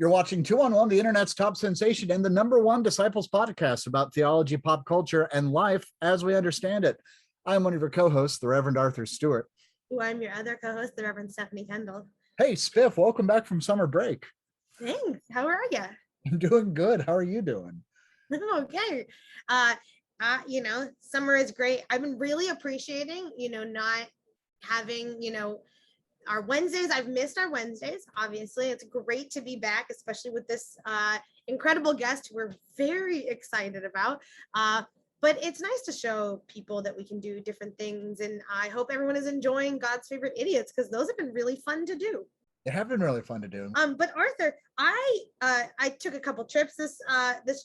You're watching 2-on-1, the internet's top sensation and the #1 Disciples podcast about theology, pop culture, and life as we understand it. I'm one of your co-hosts, the Reverend Arthur Stewart. I'm your other co-host, the Reverend Stephanie Kendall. Hey, Spiff, welcome back from summer break. Thanks. How are you? I'm doing good. How are you doing? Okay. Summer is great. I've been really appreciating, not having, our Wednesdays. I've missed our Wednesdays. Obviously, it's great to be back, especially with this incredible guest who we're very excited about. But it's nice to show people that we can do different things. And I hope everyone is enjoying God's Favorite Idiots, because those have been really fun to do. They have been really fun to do. But Arthur, I took a couple trips this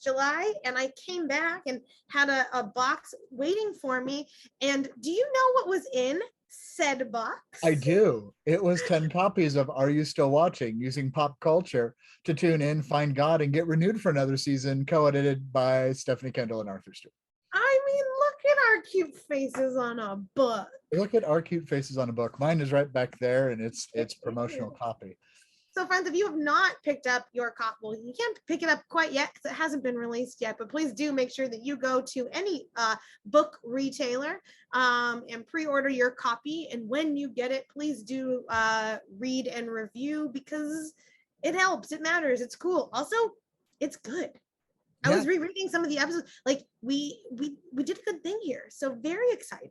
July, and I came back and had a box waiting for me. And do you know what was in said box? I do. It was 10 copies of Are You Still Watching? Using pop culture to tune in, find God, and get renewed for another season, co-edited by Stephanie Kendall and Arthur Stewart. I mean, look at our cute faces on a book. Look at our cute faces on a book. Mine is right back there, and it's promotional copy. So friends, if you have not picked up your copy, well, you can't pick it up quite yet because it hasn't been released yet, but please do make sure that you go to any book retailer and pre-order your copy. And when you get it, please do read and review, because it helps, it matters, it's cool. Also, it's good. I was rereading some of the episodes. Like we did a good thing here. So very excited.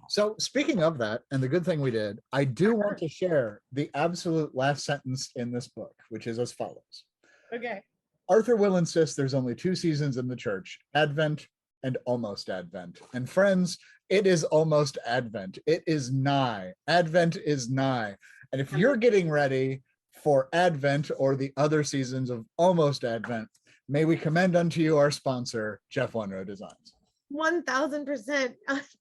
So speaking of that, and the good thing we did, I do want to share the absolute last sentence in this book, which is as follows. Okay. Arthur will insist there's only 2 seasons in the church, Advent and almost Advent. And friends, it is almost Advent. It is nigh. Advent is nigh. And if you're getting ready for Advent or the other seasons of almost Advent, may we commend unto you our sponsor, Jeff Wunrow Designs. 1000%.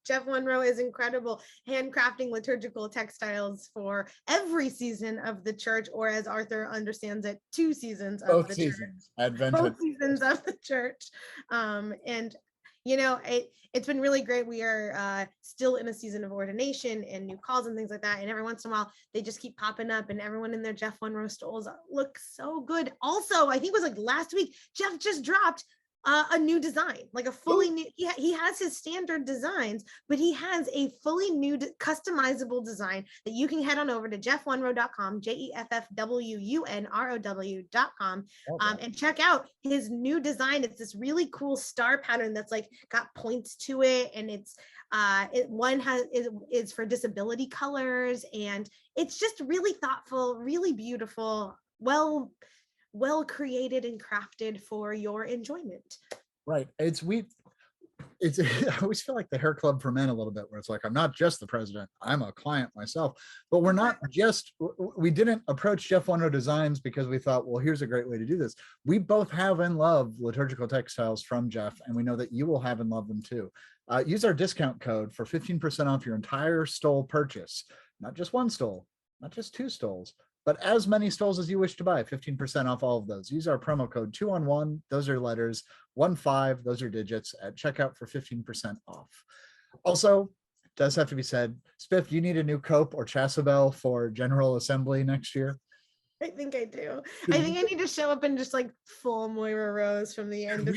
Jeff Wunrow is incredible, handcrafting liturgical textiles for every season of the church, or as Arthur understands it, 2 seasons of Both the seasons. church. Advent. Both seasons of the church. It's been really great. We are still in a season of ordination and new calls and things like that. And every once in a while, they just keep popping up, and everyone in their Jeff Wunrow stoles look so good. Also, I think it was like last week, Jeff just dropped a new design, like a fully new. He has his standard designs, but he has a fully new customizable design that you can head on over to jeffwunrow.com, jeffwunrow.com, and check out his new design. It's this really cool star pattern that's like got points to it, and it's is for disability colors, and it's just really thoughtful, really beautiful, well created and crafted for your enjoyment. Right. I always feel like the hair club for men a little bit, where it's like, I'm not just the president, I'm a client myself. But we didn't approach Jeff Wunrow Designs because we thought, well, here's a great way to do this. We both have and love liturgical textiles from Jeff, and we know that you will have and love them too. Use our discount code for 15% off your entire stole purchase. Not just one stole, not just 2 stoles, but as many stoles as you wish to buy, 15% off all of those. Use our promo code 2-on-1, those are letters, 1-5, those are digits, at checkout for 15% off. Also, it does have to be said, Spiff, you need a new cope or chasuble for General Assembly next year? I think I do. I think I need to show up in just like full Moira Rose from the end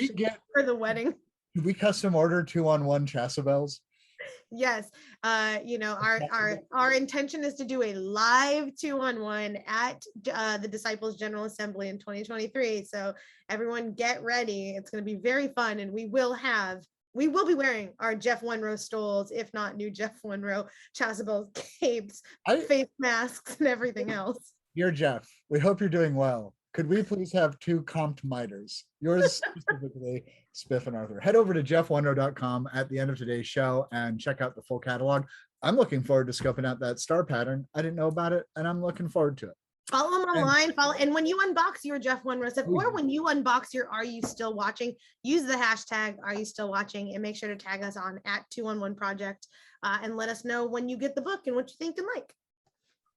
for the wedding. Do we custom order 2-on-1 chasubles? Yes. Our intention is to do a live 2-on-1 at the Disciples General Assembly in 2023. So everyone get ready. It's going to be very fun, and we will be wearing our Jeff Wunrow stoles, if not new Jeff Wunrow chasubles, capes, face masks, and everything else. Dear Jeff, we hope you're doing well. Could we please have 2 comped miters? Yours specifically, Spiff and Arthur. Head over to jeffwunrow.com at the end of today's show and check out the full catalog. I'm looking forward to scoping out that star pattern. I didn't know about it, and I'm looking forward to it. Follow them online. And when you unbox your Jeff Wunrow stuff, or when you unbox your Are You Still Watching, use the hashtag Are You Still Watching, and make sure to tag us on at 2-on-1 Project, and let us know when you get the book and what you think and like.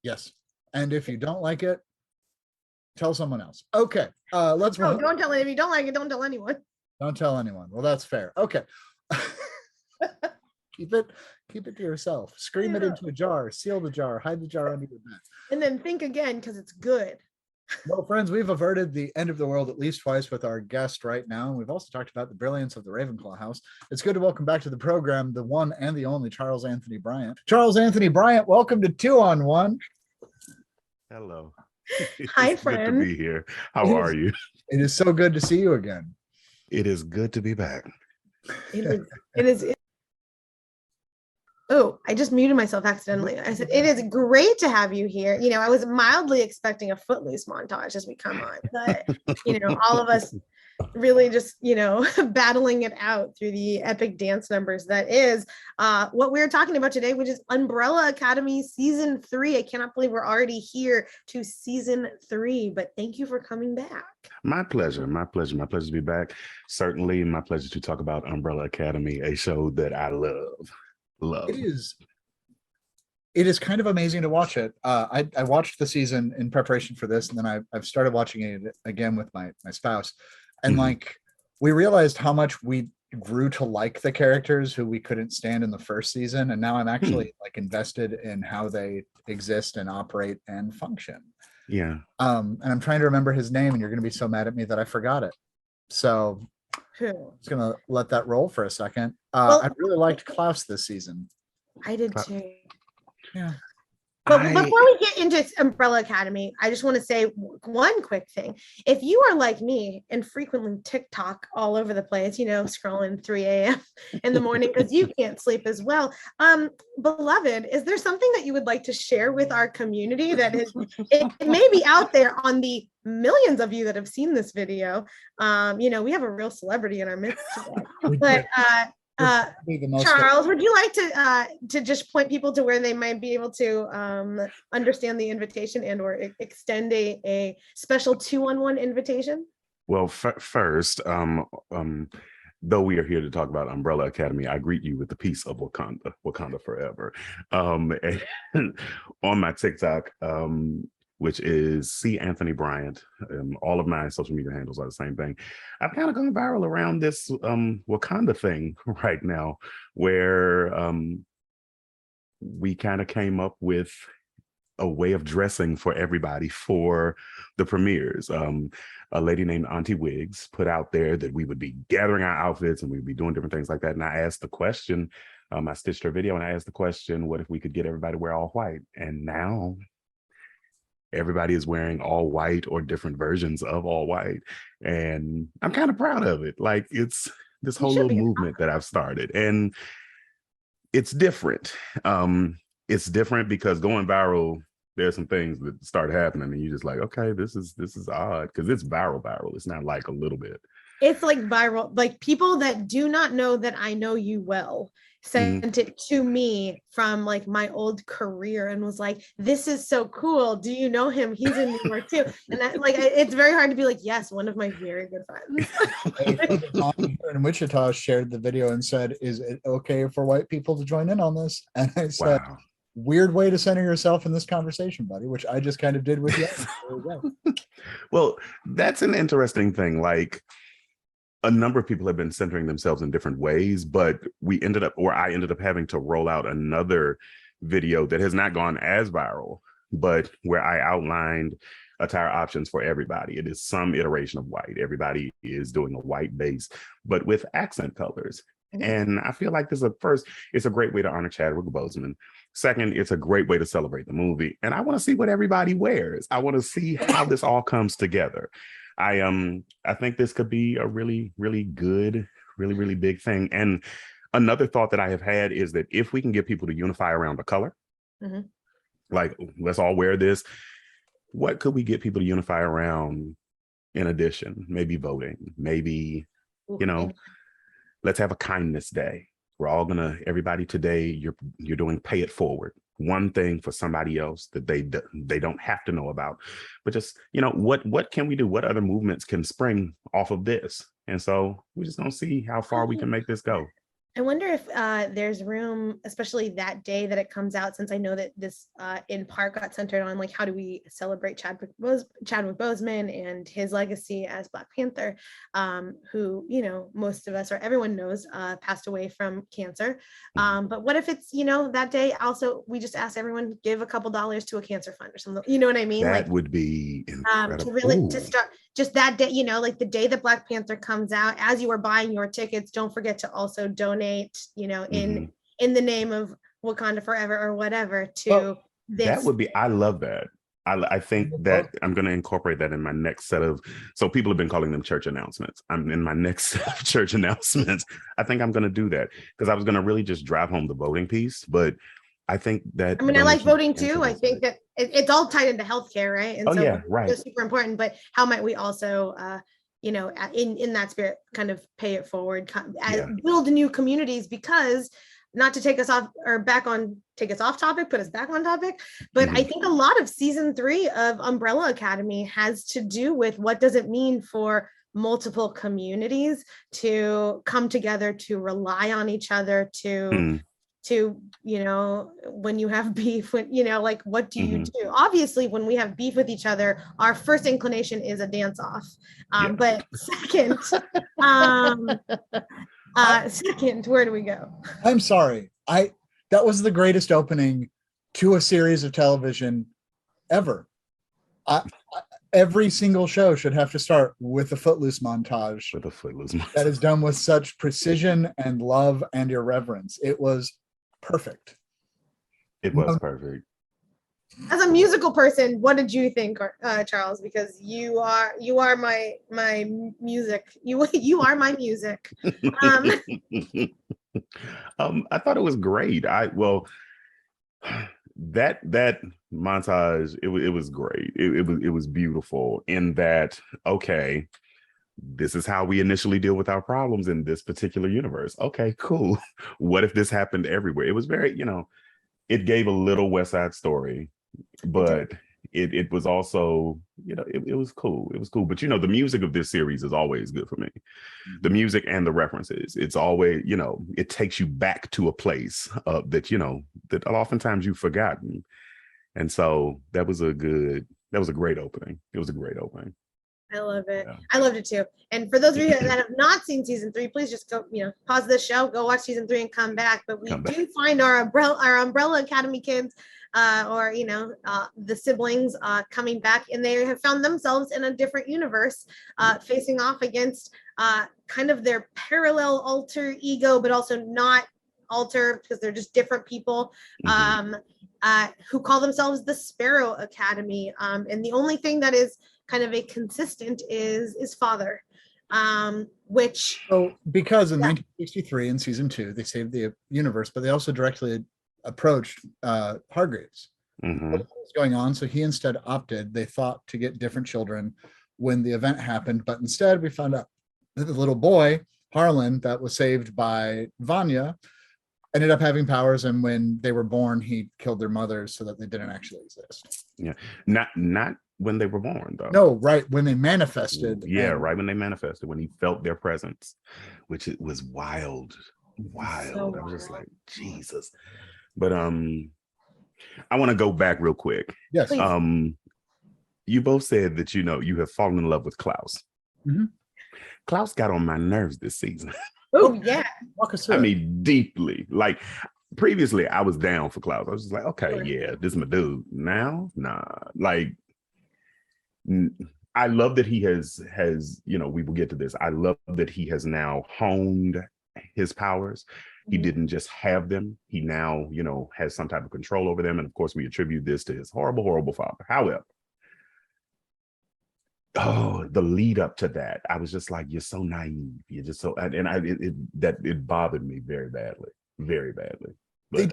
Yes. And if you don't like it, tell someone else. Okay. Let's don't tell it. If you don't like it, don't tell anyone. Don't tell anyone. Well, that's fair. Okay. Keep it to yourself. Scream it into a jar, seal the jar, hide the jar under your bed. And then think again, because it's good. Well, friends, we've averted the end of the world at least twice with our guest right now. And we've also talked about the brilliance of the Ravenclaw house. It's good to welcome back to the program the one and the only Charles Anthony Bryant. Charles Anthony Bryant, welcome to 2-on-1. Hello. Hi, It's good to friend. be here. How are you? It is so good to see you again. It is good to be back. It is. Oh, I just muted myself accidentally. I said, it is great to have you here. You know, I was mildly expecting a Footloose montage as we come on, but, you know, all of us really just, you know, battling it out through the epic dance numbers that is what we're talking about today, which is Umbrella Academy season 3. I cannot believe we're already here to season 3, but thank you for coming back. My pleasure. My pleasure. My pleasure to be back. Certainly my pleasure to talk about Umbrella Academy, a show that I love. It is kind of amazing to watch it. I watched the season in preparation for this, and then I've started watching it again with my spouse, and like we realized how much we grew to like the characters who we couldn't stand in the first season, and now I'm actually like invested in how they exist and operate and function. Yeah. And I'm trying to remember his name, and you're going to be so mad at me that I forgot it. So I'm just going to let that roll for a second. Well, I really liked Klaus this season. I did too. Yeah. But before we get into Umbrella Academy, I just want to say one quick thing. If you are like me and frequently TikTok all over the place, you know, scrolling 3 a.m. in the morning because you can't sleep as well, beloved, is there something that you would like to share with our community that is, it may be out there on the millions of you that have seen this video? You know, we have a real celebrity in our midst today. But Charles, would you like to just point people to where they might be able to understand the invitation and or extend a special 2-on-1 invitation? Well, first, though we are here to talk about Umbrella Academy, I greet you with the peace of Wakanda forever. And on my TikTok, which is C. Anthony Bryant. All of my social media handles are the same thing. I've kind of gone viral around this Wakanda thing right now, where we kind of came up with a way of dressing for everybody for the premieres. A lady named Auntie Wiggs put out there that we would be gathering our outfits and we'd be doing different things like that. And I asked the question, I stitched her video and I asked the question, what if we could get everybody to wear all white? And now everybody is wearing all white or different versions of all white. And I'm kind of proud of it. Like, it's this whole little movement that I've started. And it's different. It's different because going viral, there's some things that start happening and you're just like, okay, this is odd, because it's viral. It's not like a little bit. It's like viral. Like, people that do not know that I know you well sent it to me from like my old career and was like, this is so cool. Do you know him? He's in New York too. And that, like, it's very hard to be like, yes, one of my very good friends. In Wichita shared the video and said, is it okay for white people to join in on this? And I said, wow. Weird way to center yourself in this conversation, buddy, which I just kind of did with you. Well, that's an interesting thing. Like, a number of people have been centering themselves in different ways, but I ended up having to roll out another video that has not gone as viral, but where I outlined attire options for everybody. It is some iteration of white. Everybody is doing a white base, but with accent colors. And I feel like it's a great way to honor Chadwick Boseman. Second, it's a great way to celebrate the movie. And I want to see what everybody wears. I want to see how this all comes together. I think this could be a really, really good, really, really big thing. And another thought that I have had is that if we can get people to unify around a color, like, let's all wear this, what could we get people to unify around in addition? Maybe voting, maybe, you know, let's have a kindness day. We're all everybody today, you're doing pay it forward. One thing for somebody else that they don't have to know about, but just, you know, what can we do? What other movements can spring off of this? And so we're just gonna see how far we can make this go. I wonder if there's room, especially that day that it comes out, since I know that this in part got centered on like how do we celebrate Chadwick Boseman and his legacy as Black Panther, who, you know, most of us or everyone knows passed away from cancer. But what if it's, you know, that day also we just ask everyone give a couple dollars to a cancer fund or something, you know what I mean? That Like would be incredible. to really to start just that day, you know, like the day that Black Panther comes out, as you are buying your tickets, don't forget to also donate, you know, in the name of Wakanda Forever or whatever to this. That would be, I love that. I think that I'm going to incorporate that in my next set of, so people have been calling them church announcements. I'm in my next set of church announcements. I think I'm going to do that because I was going to really just drive home the voting piece, but I think that. I mean, I like voting too. I think that it's all tied into healthcare, right? And so yeah, right. It's super important. But how might we also, you know, in that spirit, kind of pay it forward, build new communities? Because not to take us off topic, put us back on topic. But I think a lot of season 3 of Umbrella Academy has to do with what does it mean for multiple communities to come together, to rely on each other, to, you know, when you have beef, when, you know, like, what do you do? Obviously, when we have beef with each other, our first inclination is a dance off. But second, second, where do we go? I'm sorry. That was the greatest opening to a series of television ever. Every single show should have to start with a Footloose montage. That is done with such precision and love and irreverence. It was perfect. It was perfect. As a musical person, what did you think, Charles? Because you are my music. You are my music. I thought it was great. That montage, it was great. It was beautiful in that, okay, this is how we initially deal with our problems in this particular universe. Okay, cool. What if this happened everywhere? It was very, you know, it gave a little West Side Story, but it was also, you know, it was cool. It was cool. But, you know, the music of this series is always good for me. The music and the references, it's always, you know, it takes you back to a place that, you know, that oftentimes you've forgotten. And so that was a great opening. It was a great opening. I love it. Yeah. I loved it too. And for those of you that have not seen season 3, please just go, you know, pause this show, go watch season 3 and come back. But we do find our Umbrella Academy kids, or, you know, the siblings coming back, and they have found themselves in a different universe, facing off against kind of their parallel alter ego, but also not alter, because they're just different people. Who call themselves the Sparrow Academy. And the only thing that is kind of a consistent is father, which because in 1963 in season 2 they saved the universe, but they also directly approached Hargreaves. What was going on? So he instead opted, they thought, to get different children when the event happened, but instead we found out that the little boy Harlan that was saved by Vanya ended up having powers, and when they were born he killed their mothers so that they didn't actually exist. Not when they were born, though. No, right when they manifested. Right when they manifested, when he felt their presence, which it was wild. So I was just like, Jesus. But I want to go back real quick. Yes. You both said that, you know, you have fallen in love with Klaus. Klaus got on my nerves this season. Oh yeah. I mean, deeply. Like, previously I was down for Klaus. I was just like, okay, yeah, this is my dude. Now, nah. Like, I love that he has, you know, we will get to this. I love that he has now honed his powers. He didn't just have them. He now, you know, has some type of control over them. And of course, we attribute this to his horrible, horrible father. However, the lead up to that, I was just like, you're so naive. You're just so, and it bothered me very badly, very badly. But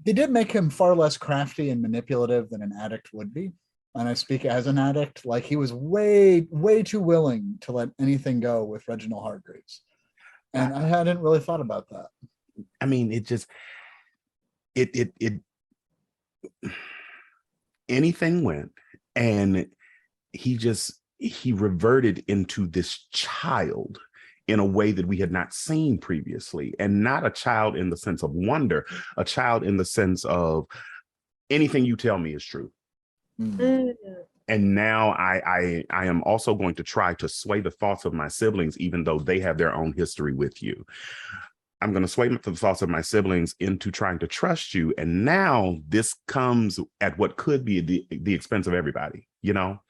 they did make him far less crafty and manipulative than an addict would be. And I speak as an addict. Like, he was way too willing to let anything go with Reginald Hargreaves. And I hadn't really thought about that. I mean, it just, anything went, and he reverted into this child in a way that we had not seen previously, and not a child in the sense of wonder, a child in the sense of anything you tell me is true. Mm. And now I am also going to try to sway the thoughts of my siblings, even though they have their own history with you. I'm going to sway the thoughts of my siblings into trying to trust you. And now this comes at what could be the expense of everybody, you know?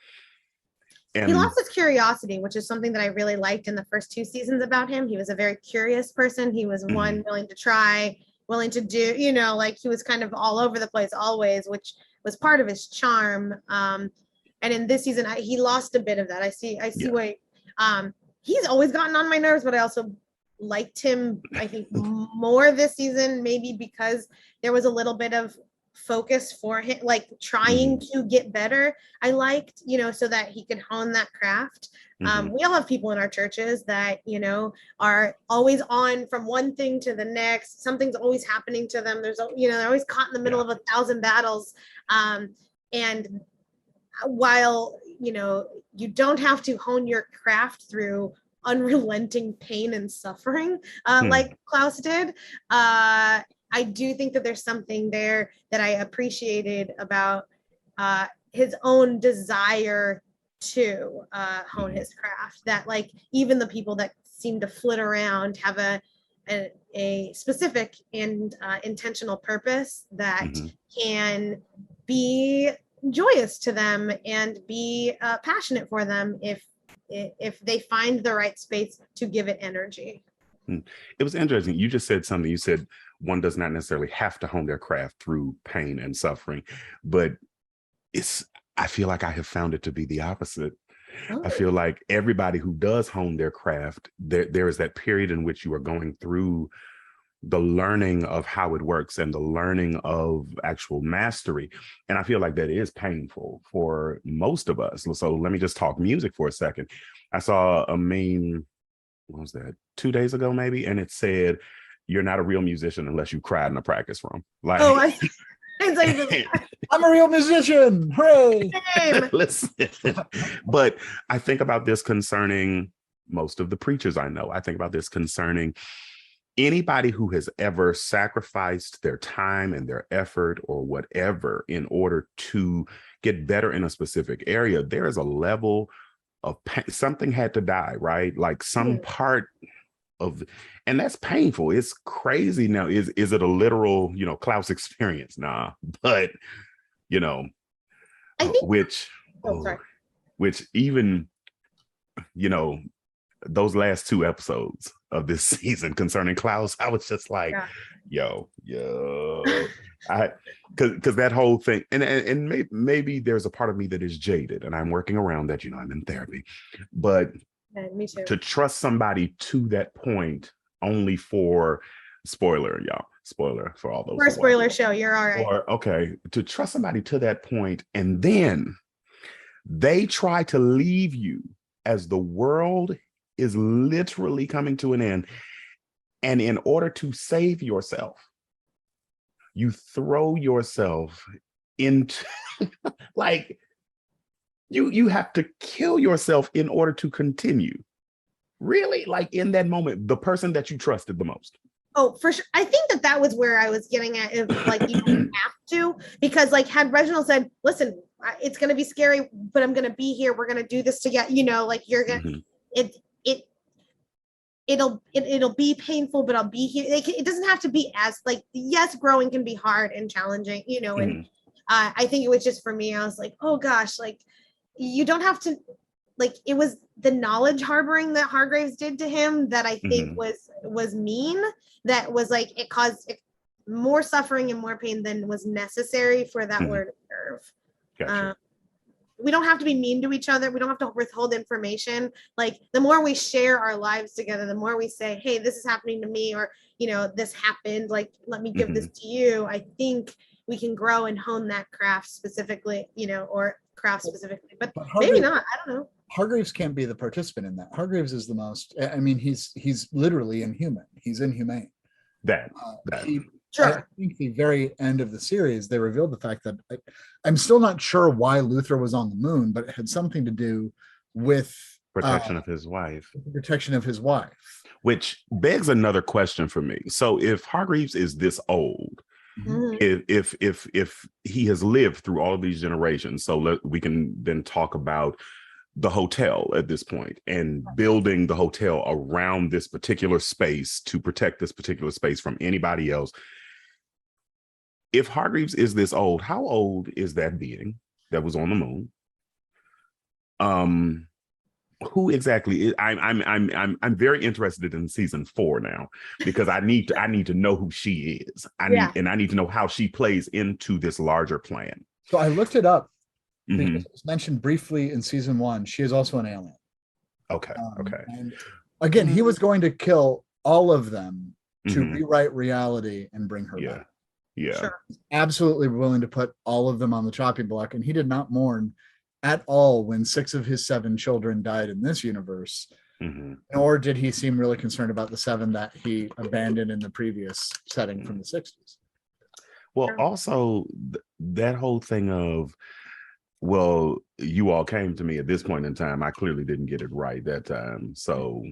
And he lost his curiosity, which is something that I really liked in the first 2 seasons about him. He was a very curious person. He was one willing to try, willing to do, you know, like he was kind of all over the place always, which was part of his charm. And in this season, he lost a bit of that. I see why he's always gotten on my nerves, but I also liked him, I think, more this season, maybe because there was a little bit of focus for him, like trying to get better. I liked, you know, so that he could hone that craft. We all have people in our churches that, you know, are always on from one thing to the next. Something's always happening to them. There's, you know, they're always caught in the middle of 1,000 battles. And while, you know, you don't have to hone your craft through unrelenting pain and suffering, like Klaus did, I do think that there's something there that I appreciated about his own desire to hone his craft, that like even the people that seem to flit around have a specific and intentional purpose that can be joyous to them and be passionate for them if they find the right space to give it energy. It was interesting. You just said something. You said one does not necessarily have to hone their craft through pain and suffering, but I feel like I have found it to be the opposite. I feel like everybody who does hone their craft, there is that period in which you are going through the learning of how it works and the learning of actual mastery. And I feel like that is painful for most of us. So let me just talk music for a second. I saw a meme, what was that, 2 days ago maybe, and it said, "You're not a real musician unless you cried in a practice room." Like, I'm a real musician, hooray! Listen, but I think about this concerning most of the preachers I know. I think about this concerning anybody who has ever sacrificed their time and their effort or whatever in order to get better in a specific area. There is a level of pain. Something had to die, right? Like some part of, and that's painful. It's crazy. Now, is it a literal, you know, Klaus experience? Nah, but you know, I think, which even, you know, those last 2 episodes of this season concerning Klaus, I was just like, yo, because that whole thing, and maybe there's a part of me that is jaded, and I'm working around that. You know, I'm in therapy, but me too. To trust somebody to that point, only for spoiler for all those. For a spoiler show, you're all right. Or okay, to trust somebody to that point, and then they try to leave you as the world is literally coming to an end. And in order to save yourself, you throw yourself into like you have to kill yourself in order to continue. Really? Like in that moment, the person that you trusted the most. Oh, for sure. I think that was where I was getting at. If like you don't have to, because like had Reginald said, "Listen, it's going to be scary, but I'm going to be here. We're going to do this together." You know, like you're going to it'll be painful, but I'll be here. It doesn't have to be as like, yes, growing can be hard and challenging, you know, and I think it was just for me, I was like, oh gosh, like you don't have to, like, it was the knowledge harboring that Hargraves did to him that I think was mean, that was like, it caused more suffering and more pain than was necessary for that word nerve. Gotcha. We don't have to be mean to each other. We don't have to withhold information. Like the more we share our lives together, the more we say, hey, this is happening to me, or, you know, this happened, like, let me give this to you. I think we can grow and hone that craft specifically, you know, or craft specifically, but maybe not. I don't know. Hargraves can't be the participant in that. Hargraves is the most, I mean, he's literally inhuman. He's inhumane. Sure. I think the very end of the series, they revealed the fact that I'm still not sure why Luther was on the moon, but it had something to do with protection of his wife. protection of his wife. Which begs another question for me. So if Hargreaves is this old, Mhm. if he has lived through all of these generations, so we can then talk about the hotel at this point and building the hotel around this particular space to protect this particular space from anybody else. If Hargreaves is this old, how old is that being that was on the moon? Who exactly is? I'm very interested in season 4 now, because I need to know who she is. I need to know how she plays into this larger plan. So I looked it up because Mhm. it was mentioned briefly in season 1. She is also an alien. Okay. Okay. And again, he was going to kill all of them to Mhm. rewrite reality and bring her Yeah. back. Yeah. Sure. Absolutely willing to put all of them on the chopping block, and he did not mourn at all when 6 of his 7 children died in this universe. Mhm. Nor did he seem really concerned about the 7 that he abandoned in the previous setting from the 60s. Well, Sure. also that whole thing of, well, you all came to me at this point in time. I clearly didn't get it right that time. So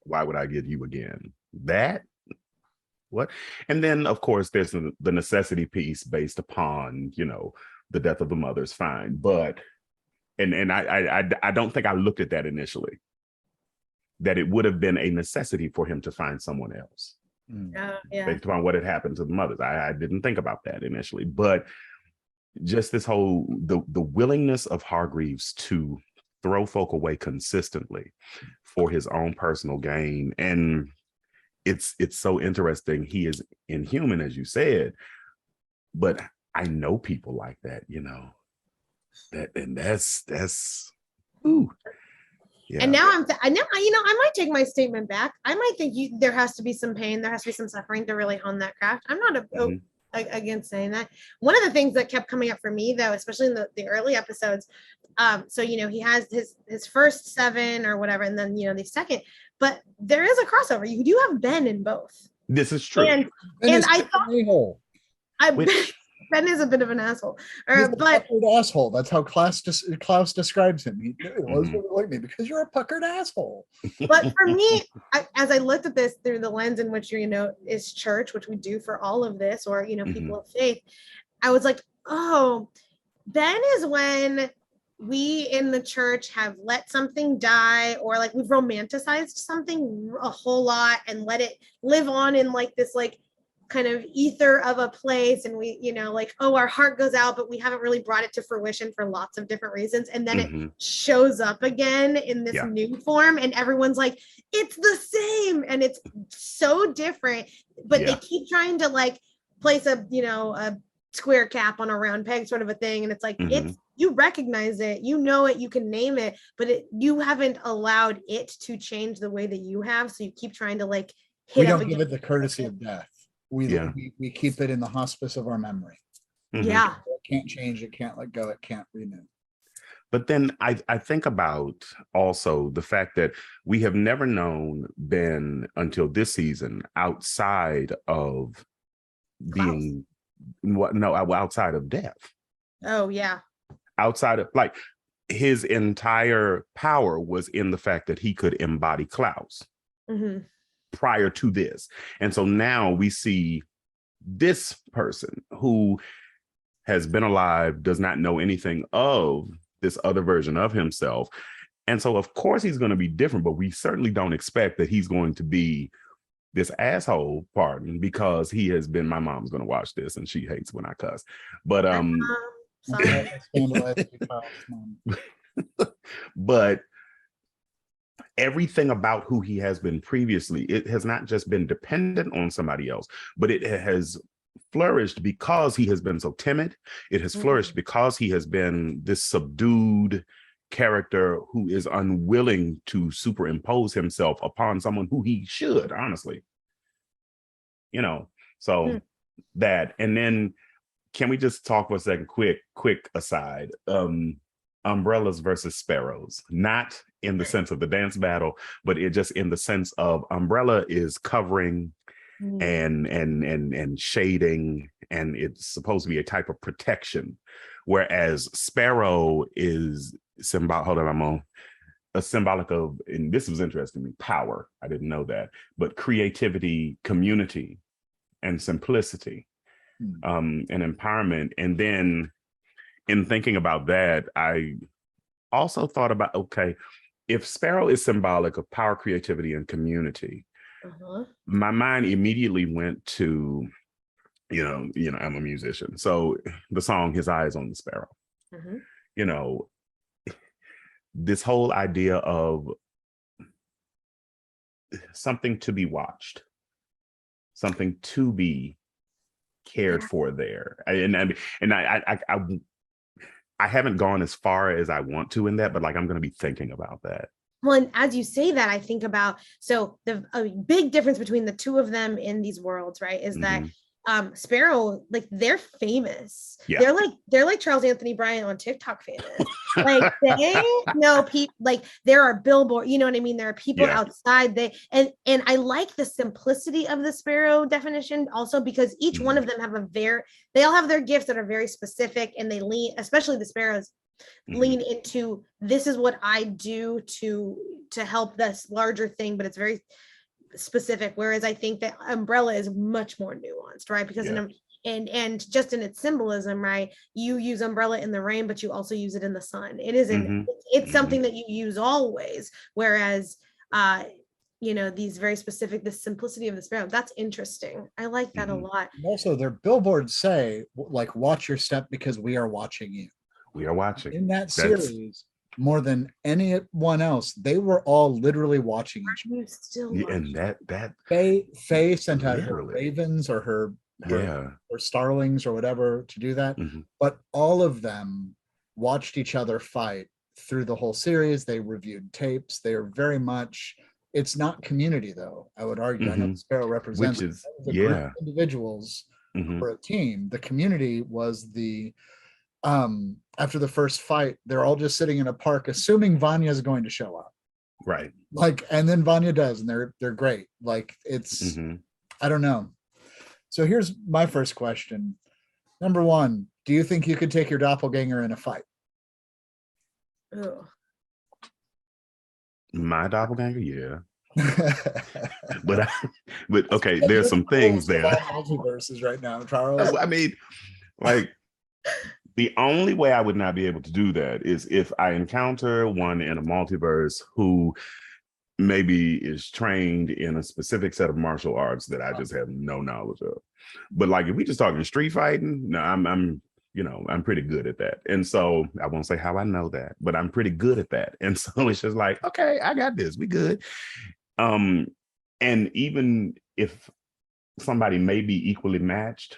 why would I get you again? That what? And then of course there's the necessity piece based upon, the death of the mother's fine. But and I don't think I looked at that initially, that it would have been a necessity for him to find someone else Yeah. based upon what had happened to the mothers. I didn't think about that initially, but just this whole the willingness of Hargreaves to throw folk away consistently for his own personal gain. And it's so interesting. He is inhuman, as you said, but I know people like that, that's ooh. Yeah. And now I know, I might take my statement back. I might think there has to be some pain, there has to be some suffering to really hone that craft. I'm not against saying that. One of the things that kept coming up for me, though, especially in the early episodes, so he has his first 7 or whatever, and then the second, but there is a crossover. You do have Ben in both. This is true. And I thought Ben is a bit of an asshole. He's But a puckered asshole. That's how Klaus describes him. He was really like me because you're a puckered asshole. But for me, as I looked at this through the lens in which is church, which we do for all of this, or people of faith, I was like, oh, Ben is when we in the church have let something die, or like we've romanticized something a whole lot and let it live on in like this kind of ether of a place, and we our heart goes out, but we haven't really brought it to fruition for lots of different reasons, and then it shows up again in this new form, and everyone's like, it's the same, and it's so different, but they keep trying to place a square cap on a round peg sort of a thing, and it's like it's, you recognize it, it, you can name it, but you haven't allowed it to change the way that you have, so you keep trying to hit we don't give it the courtesy of death. We keep it in the hospice of our memory. Yeah. It can't change, it can't let go, it can't renew. But then I think about also the fact that we have never known Ben until this season outside of being outside of death. Oh yeah. Outside of his entire power was in the fact that he could embody Klaus. Prior to this. And so now we see this person who has been alive, does not know anything of this other version of himself. And so of course he's going to be different, but we certainly don't expect that he's going to be this asshole, pardon, because he has been, my mom's going to watch this and she hates when I cuss. But sorry. but everything about who he has been previously, it has not just been dependent on somebody else, but it has flourished because he has been so timid. It has flourished because he has been this subdued character who is unwilling to superimpose himself upon someone who he should, honestly. So that, and then can we just talk for a second, quick aside, umbrellas versus sparrows, not in the sense of the dance battle, but it just in the sense of umbrella is covering and shading, and it's supposed to be a type of protection, whereas sparrow is symbol. Hold on, a symbolic of, and this was interesting to me, power. I didn't know that, but creativity, community, and simplicity, and empowerment. And then in thinking about that, I also thought about, okay, if Sparrow is symbolic of power, creativity, and community, my mind immediately went to, I'm a musician. So the song His Eyes on the Sparrow, this whole idea of something to be watched, something to be cared for there. I haven't gone as far as I want to in that, but like, I'm going to be thinking about that. Well, and as you say that, I think about, so a big difference between the two of them in these worlds, right, is that Sparrow, like, they're famous. Yeah. They're like Charles Anthony Bryant on TikTok famous. Like, they know people, like, there are billboards, you know what I mean? There are people outside. And I like the simplicity of the Sparrow definition also, because each one of them they all have their gifts that are very specific, and they lean, especially the Sparrows, lean into, this is what I do to help this larger thing, but it's very specific. Whereas I think that umbrella is much more nuanced, right? Because and just in its symbolism, right, you use umbrella in the rain, but you also use it in the sun. It isn't it's something that you use always, whereas these very specific, the simplicity of the Sparrow, that's interesting. I like that a lot. Also, their billboards say, like, watch your step because we are watching you. We are watching. In that series, more than anyone else, they were all literally watching each other. And that Faye sent out her ravens or her or starlings or whatever to do that, but all of them watched each other fight through the whole series. They reviewed tapes. They are very much. It's not community, though, I would argue. I know Sparrow represents the group of individuals for a team. The community was the after the first fight, they're all just sitting in a park, assuming Vanya is going to show up. Right. Like, and then Vanya does, and they're great. Like, it's I don't know. So here's my first question. Number one, do you think you could take your doppelganger in a fight? My doppelganger, yeah. but okay, there's some things there. Multiverses right now, Charles. I mean, like, the only way I would not be able to do that is if I encounter one in a multiverse who maybe is trained in a specific set of martial arts that I just have no knowledge of. But like, if we just talking street fighting, no, I'm pretty good at that. And so I won't say how I know that, but I'm pretty good at that. And so it's just like, okay, I got this, we good. And even if somebody may be equally matched,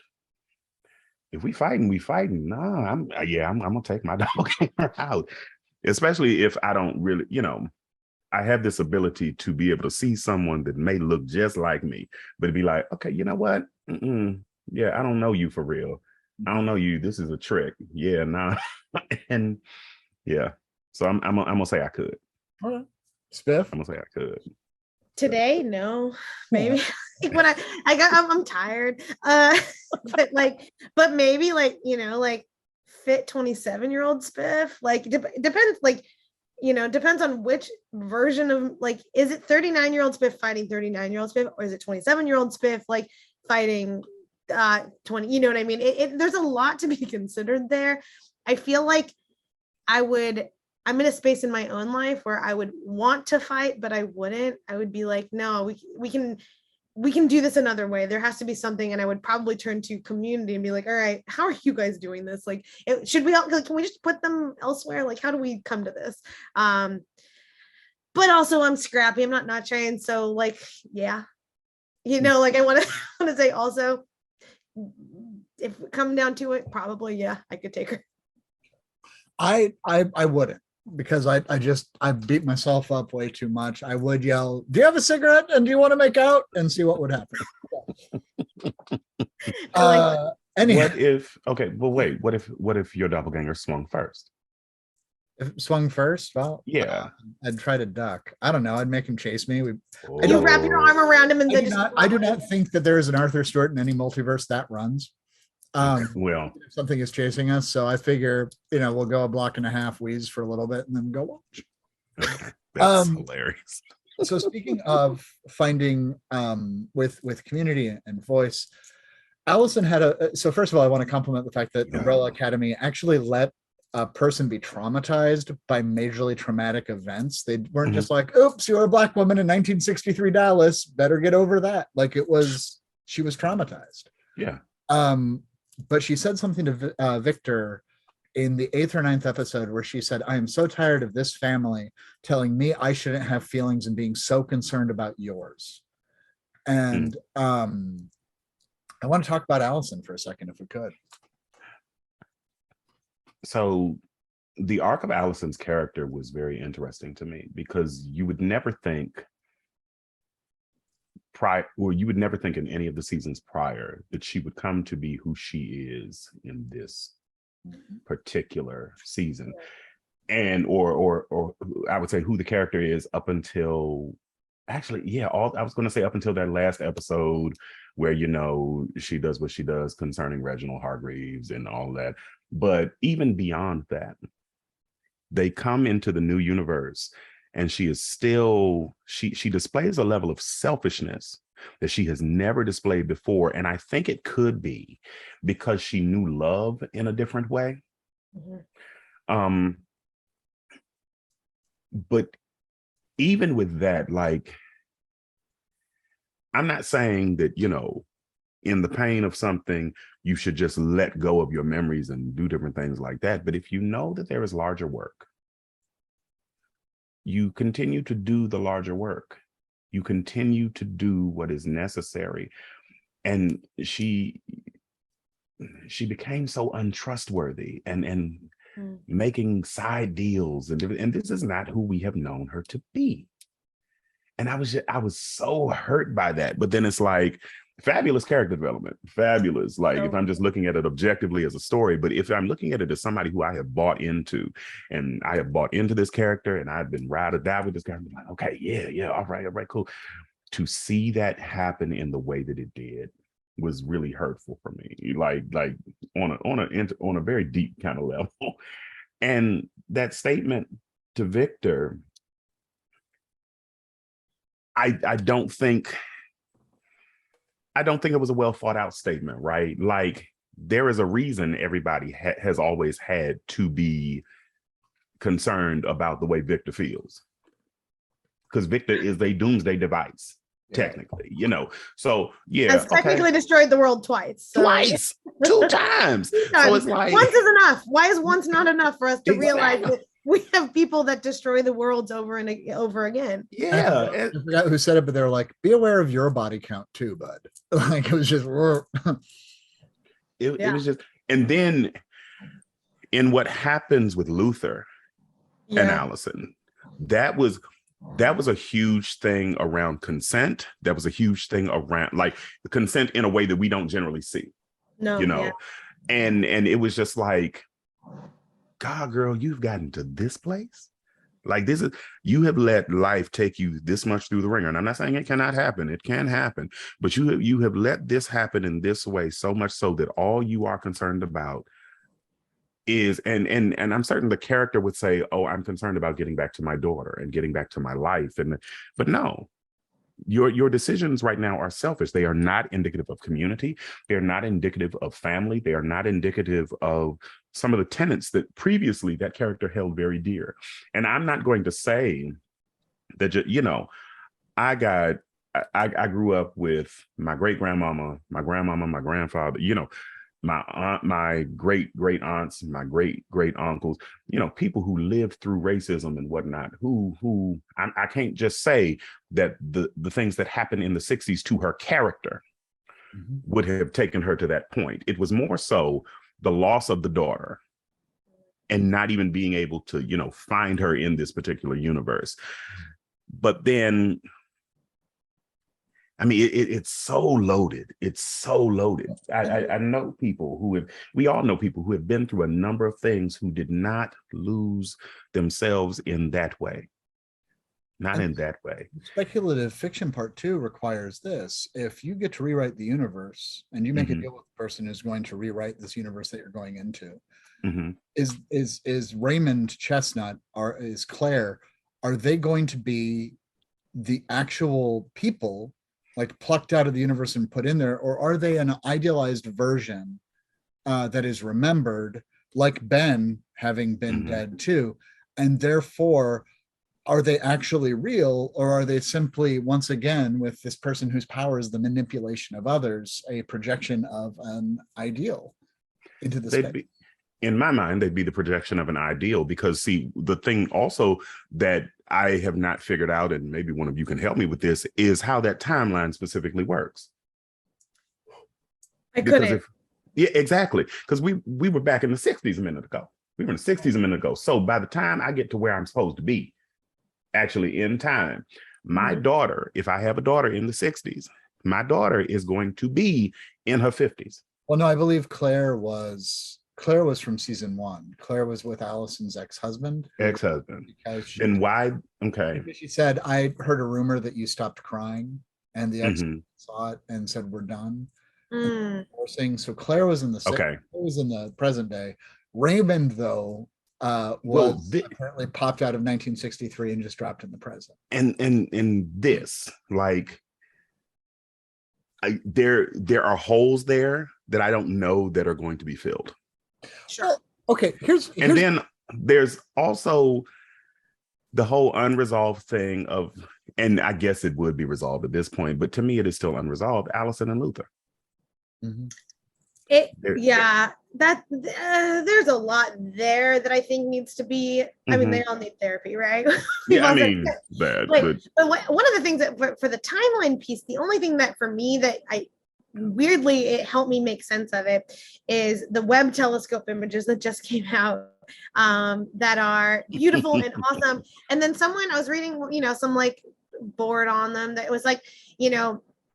if we fighting, we fighting. No, I'm gonna take my doppelganger out, especially if I don't really, I have this ability to be able to see someone that may look just like me, but be like, okay, you know what? Yeah, I don't know you for real. I don't know you. This is a trick. Yeah, nah. And yeah, so I'm gonna say I could. All right, Spiff. I'm gonna say I could. Today, no, maybe when I'm tired. But maybe like fit 27-year-old Spiff. Like depends. Like depends on which version of, like, is it 39-year-old Spiff fighting 39-year-old Spiff, or is it 27-year-old Spiff like fighting 20? You know what I mean? There's a lot to be considered there. I feel like I'm in a space in my own life where I would want to fight, but I wouldn't. I would be like, no, we can do this another way. There has to be something. And I would probably turn to community and be like, all right, how are you guys doing this? Like, can we just put them elsewhere? Like, how do we come to this? But also I'm scrappy. I'm not trained. So like, yeah, like I want to say also, if it come down to it, probably, yeah, I could take her. I wouldn't, because I beat myself up way too much. I would yell, do you have a cigarette and do you want to make out, and see what would happen. Anyway. What if your doppelganger swung first? If it swung first, well, yeah, I'd try to duck. I don't know. I'd make him chase me. You wrap your arm around him and then I do not think that there is an Arthur Stewart in any multiverse that runs. Well, if something is chasing us, so I figure we'll go a block and a half, wheeze for a little bit, and then go watch. That's Um, hilarious. so speaking of finding with community and voice, Allison had so first of all, I want to compliment the fact that Yeah. Umbrella Academy actually let a person be traumatized by majorly traumatic events. They weren't just like, oops, you're a black woman in 1963 Dallas, better get over that. Like it was, she was traumatized. Yeah. But she said something to Victor in the 8th or 9th episode where she said, I am so tired of this family telling me I shouldn't have feelings and being so concerned about yours. And I want to talk about Allison for a second, if we could. So the arc of Allison's character was very interesting to me because you would never think you would never think in any of the seasons prior that she would come to be who she is in this particular season. And or I would say who the character is up until actually, yeah, I was going to say up until that last episode where, you know, she does what she does concerning Reginald Hargreaves and all that. But even beyond that, they come into the new universe and she is still, she displays a level of selfishness that she has never displayed before. And I think it could be because she knew love in a different way. But even with that, like, I'm not saying that, you know, in the pain of something, you should just let go of your memories and do different things like that. But if you know that there is larger work, you continue to do the larger work. You continue to do what is necessary. And she became so untrustworthy and making side deals and this is not who we have known her to be. And I was so hurt by that. But then it's like fabulous character development, fabulous. Like if I'm just looking at it objectively as a story, but if I'm looking at it as somebody who I have bought into, and I have bought into this character and I've been ride or die with this character, like, okay, yeah, all right, cool. To see that happen in the way that it did was really hurtful for me, like on a very deep kind of level. And that statement to Victor, I don't think it was a well thought out statement, right? Like there is a reason everybody has always had to be concerned about the way Victor feels, because Victor is a doomsday device, technically, you know. So yeah, has technically destroyed the world twice. So. Twice, 2 times. So it's like once is enough. Why is once not enough for us to realize that we have people that destroy the worlds over and over again? Yeah, I forgot who said it, but they're like, be aware of your body count too, bud. Like it was just it was just, and then in what happens with Luther and Allison, that was a huge thing around consent. That was a huge thing around like the consent in a way that we don't generally see. No, you know, and it was just like, God, girl, you've gotten to this place. Like this is, you have let life take you this much through the ringer. And I'm not saying it cannot happen. It can happen, but you have let this happen in this way, so much so that all you are concerned about is, and I'm certain the character would say, oh, I'm concerned about getting back to my daughter and getting back to my life. But no, your decisions right now are selfish. They are not indicative of community. They're not indicative of family. They are not indicative of some of the tenets that previously that character held very dear. And I'm not going to say that, you know, I grew up with my great grandmama, my grandmama, my grandfather, you know, my aunt, my great aunts, my great uncles, you know, people who lived through racism and whatnot, who I can't just say that the things that happened in the 60s to her character would have taken her to that point. It was more so the loss of the daughter and not even being able to, you know, find her in this particular universe. But then, I mean, it's so loaded. It's so loaded. I know people we all know people who have been through a number of things who did not lose themselves in that way. Not in that way. Speculative fiction part 2 requires this. If you get to rewrite the universe and you make a deal with the person who's going to rewrite this universe that you're going into, is Raymond Chestnut or is Claire are they going to be the actual people, like plucked out of the universe and put in there, or are they an idealized version that is remembered, like Ben having been dead too, and therefore are they actually real, or are they simply, once again, with this person whose power is the manipulation of others, a projection of an ideal into the space? In my mind, they'd be the projection of an ideal, because see, the thing also that I have not figured out, and maybe one of you can help me with this, is how that timeline specifically works. I couldn't. Yeah, exactly. Because we were back in the 60s a minute ago. We were in the 60s a minute ago. So by the time I get to where I'm supposed to be, actually in time, my daughter, if I have a daughter in the 60s, my daughter is going to be in her 50s. Well, no, I believe Claire was from season 1. Claire was with Allison's ex-husband. And why? Okay. She said, I heard a rumor that you stopped crying, and the ex saw it and said, we're done. So Claire was in the Claire was in the present day. Raymond, though, was apparently popped out of 1963 and just dropped in the present. And this, like, there are holes there that I don't know that are going to be filled. Sure. Well, okay, here's and then there's also the whole unresolved thing of, and I guess it would be resolved at this point, but to me it is still unresolved, Allison and Luther. There's a lot there that I think needs to be. I mean, they all need therapy, right? Yeah, I mean, bad. But one of the things that for the timeline piece, the only thing that for me that weirdly it helped me make sense of it is the Webb telescope images that just came out, that are beautiful and awesome. And then I was reading, some like board on them that was like,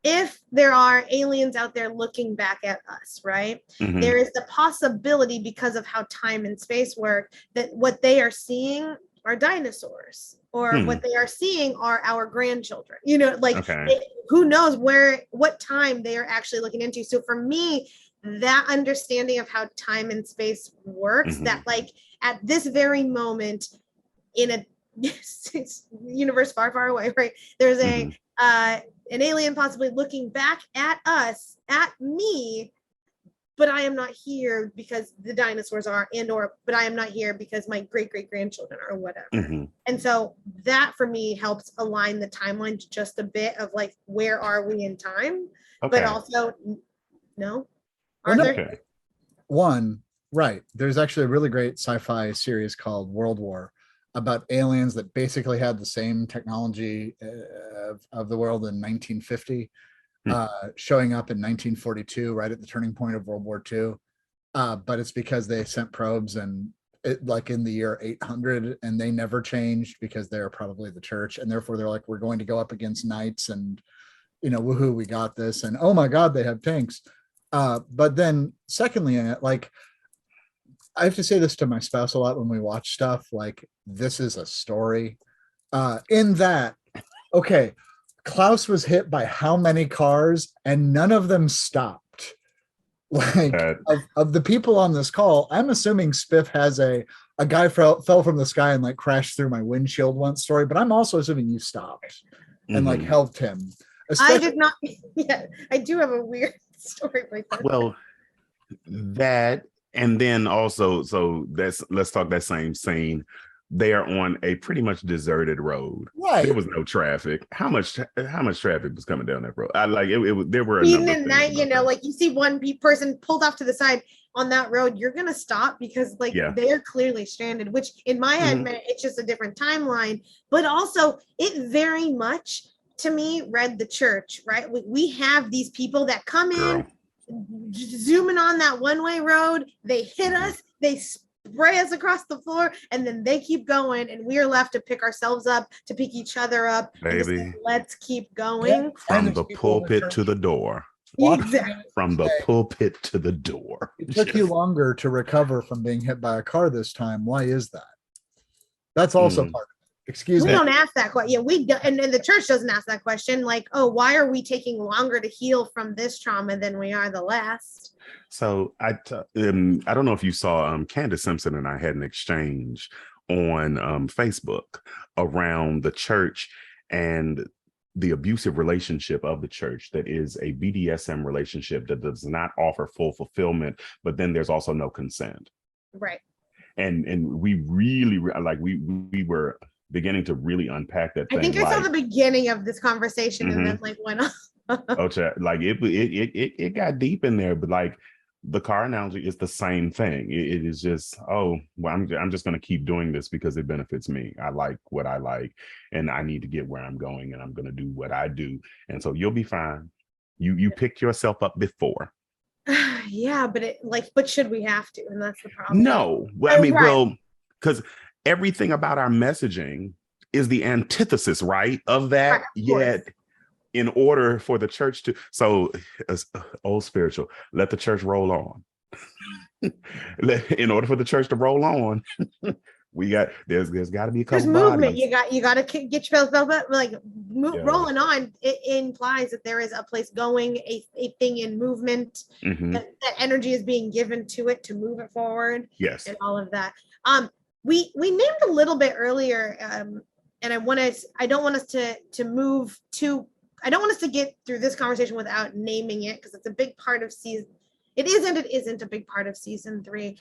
if there are aliens out there looking back at us, right? There is the possibility, because of how time and space work, that what they are seeing are dinosaurs, or what they are seeing are our grandchildren. Who knows what time they are actually looking into. So for me, that understanding of how time and space works, that like at this very moment in a universe far, far away, right? There's an alien possibly looking back at us, at me, but I am not here because the dinosaurs are, but I am not here because my great-great-grandchildren are, whatever. And so that for me helps align the timeline to just a bit of like, where are we in time? But also, no. One, right. There's actually a really great sci-fi series called World War about aliens that basically had the same technology of the world in 1950, showing up in 1942, right at the turning point of World War II. But it's because they sent probes and like in the year 800, and they never changed because they're probably the church. And therefore they're like, we're going to go up against knights and, woohoo, we got this. And oh my God, they have tanks. But then secondly, like, I have to say this to my spouse a lot when we watch stuff, like, this is a story. In that, okay, Klaus was hit by how many cars and none of them stopped? Like, of the people on this call, I'm assuming Spiff has a guy fell from the sky and like crashed through my windshield once story, but I'm also assuming you stopped and like helped him. I did not. Yeah, I do have a weird story like that. Well, that, and then also, so let's talk that same scene. They are on a pretty much deserted road. Right. There was no traffic. How much traffic was coming down that road? There were a even at night, like you see one person pulled off to the side on that road, you're gonna stop because they're clearly stranded, which in my head meant it's just a different timeline. But also it very much to me read the church, right? We have these people that come in, zooming on that one-way road, they hit us, they spray us across the floor, and then they keep going, and we are left to pick ourselves up, to pick each other up. Baby, say, let's keep going. From the pulpit to the door. Exactly. From the pulpit to the door. It took you longer to recover from being hit by a car this time. Why is that? That's also part of it. Excuse me. We don't ask that question. Yeah, we do, and the church doesn't ask that question. Like, oh, why are we taking longer to heal from this trauma than we are the last? So I don't know if you saw, Candace Simpson and I had an exchange on Facebook around the church and the abusive relationship of the church that is a BDSM relationship that does not offer full fulfillment, but then there's also no consent. Right. And we really like we were beginning to really unpack that thing. I think I saw the beginning of this conversation and then like went on. Oh, like it got deep in there, but like the car analogy is the same thing. It is just, oh, well, I'm just going to keep doing this because it benefits me. I like what I like, and I need to get where I'm going, and I'm going to do what I do. And so you'll be fine. You picked yourself up before. Yeah, but should we have to? And that's the problem. No, well, I mean, right. well, because everything about our messaging is the antithesis, right, of that. Right, of yet, in order for the church to, so old spiritual, let the church roll on. In order for the church to roll on, there's got to be a couple. There's movement. You got to get yourself like rolling on. It implies that there is a place going, a thing in movement. That energy is being given to it to move it forward. Yes, and all of that. We named a little bit earlier, and I don't want us to move to. I don't want us to get through this conversation without naming it because it's a big part of season. It isn't a big part of season 3.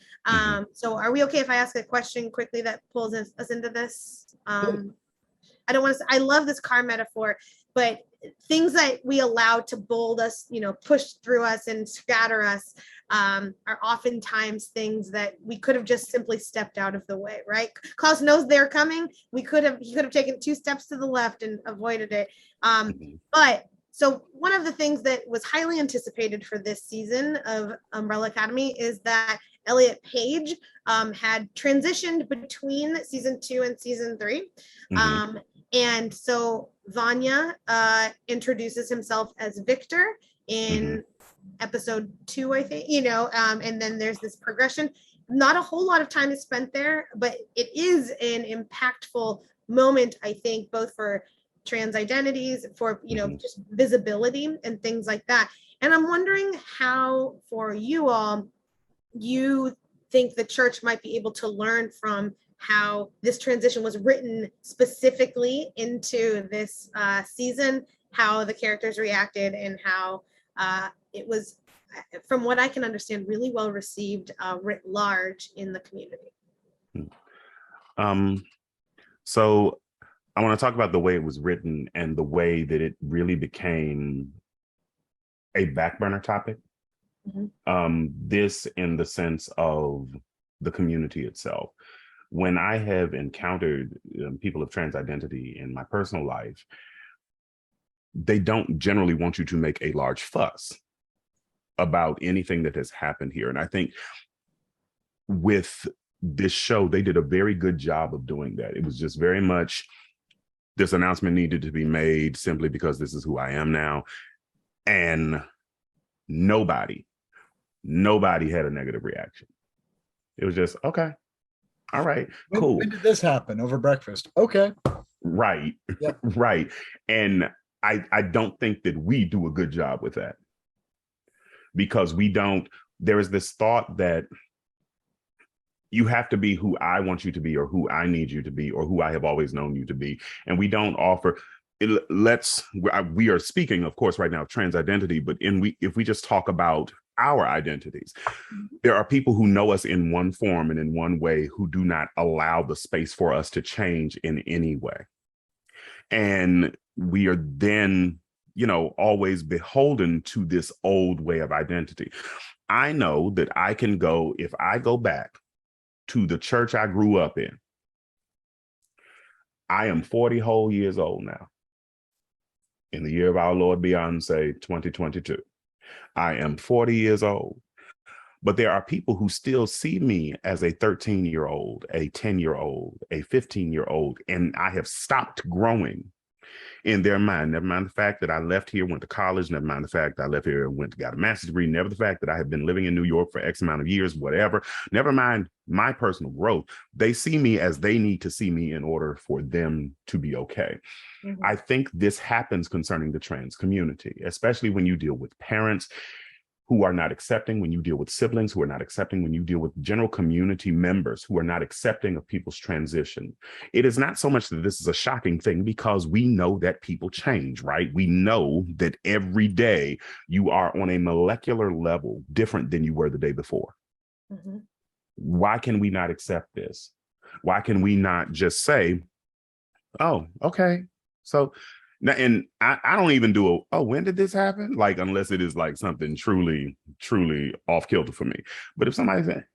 So are we okay if I ask a question quickly that pulls us into this? I love this car metaphor, but things that we allow to bold us, push through us and scatter us are oftentimes things that we could have just simply stepped out of the way, right? Klaus knows they're coming. He could have taken 2 steps to the left and avoided it. But so one of the things that was highly anticipated for this season of Umbrella Academy is that Elliot Page had transitioned between season 2 and season 3. And so Vanya introduces himself as Victor in episode 2, I think, and then there's this progression. Not a whole lot of time is spent there, but it is an impactful moment, I think, both for trans identities, for just visibility and things like that. And I'm wondering how, for you all, you think the church might be able to learn from how this transition was written specifically into this season, how the characters reacted, and how it was, from what I can understand, really well received writ large in the community. So I want to talk about the way it was written and the way that it really became a back burner topic. This in the sense of the community itself. When I have encountered people of trans identity in my personal life, they don't generally want you to make a large fuss about anything that has happened here. And I think with this show, they did a very good job of doing that. It was just very much, this announcement needed to be made simply because this is who I am now. And nobody had a negative reaction. It was just, okay, all right, cool. When did this happen? Over breakfast? Okay. Right, yep. Right. And I don't think that we do a good job with that, because there is this thought that you have to be who I want you to be, or who I need you to be, or who I have always known you to be. And we don't offer, we are speaking, of course, right now of trans identity, but if we just talk about our identities, there are people who know us in one form and in one way who do not allow the space for us to change in any way. And we are then, always beholden to this old way of identity. I know that if I go back to the church I grew up in, I am 40 whole years old now. In the year of our Lord Beyonce, 2022. I am 40 years old. But there are people who still see me as a 13-year-old, a 10-year-old, a 15-year-old, and I have stopped growing in their mind. Never mind the fact that I left here, went to college, never mind the fact that I left here and got a master's degree, never the fact that I have been living in New York for X amount of years, whatever. Never mind my personal growth. They see me as they need to see me in order for them to be okay. I think this happens concerning the trans community, especially when you deal with parents who are not accepting when you deal with siblings, who are not accepting when you deal with general community members, who are not accepting of people's transition. It is not so much that this is a shocking thing, because we know that people change, right? We know that every day you are on a molecular level different than you were the day before. Mm-hmm. Why can we not accept this? Why can we not just say, oh, okay, so now, and I don't even do when did this happen? Like, unless it is like something truly, truly off kilter for me. But if somebody said,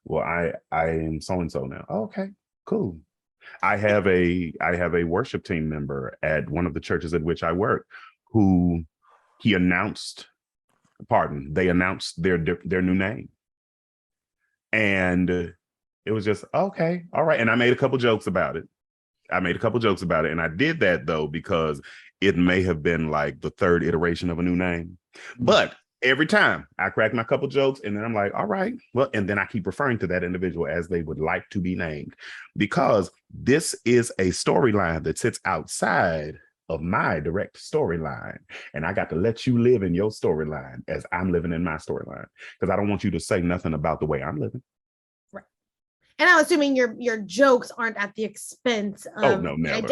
well, I am so and so now. Oh, okay, cool. I have a worship team member at one of the churches at which I work who they announced their new name. And it was just, okay, all right. And I made a couple jokes about it. And I did that, though, because it may have been like the third iteration of a new name. But every time I crack my couple jokes, and then I'm like, all right, well, and then I keep referring to that individual as they would like to be named, because this is a storyline that sits outside of my direct storyline. And I got to let you live in your storyline as I'm living in my storyline, because I don't want you to say nothing about the way I'm living. And I'm assuming your jokes aren't at the expense of. Oh, no, never.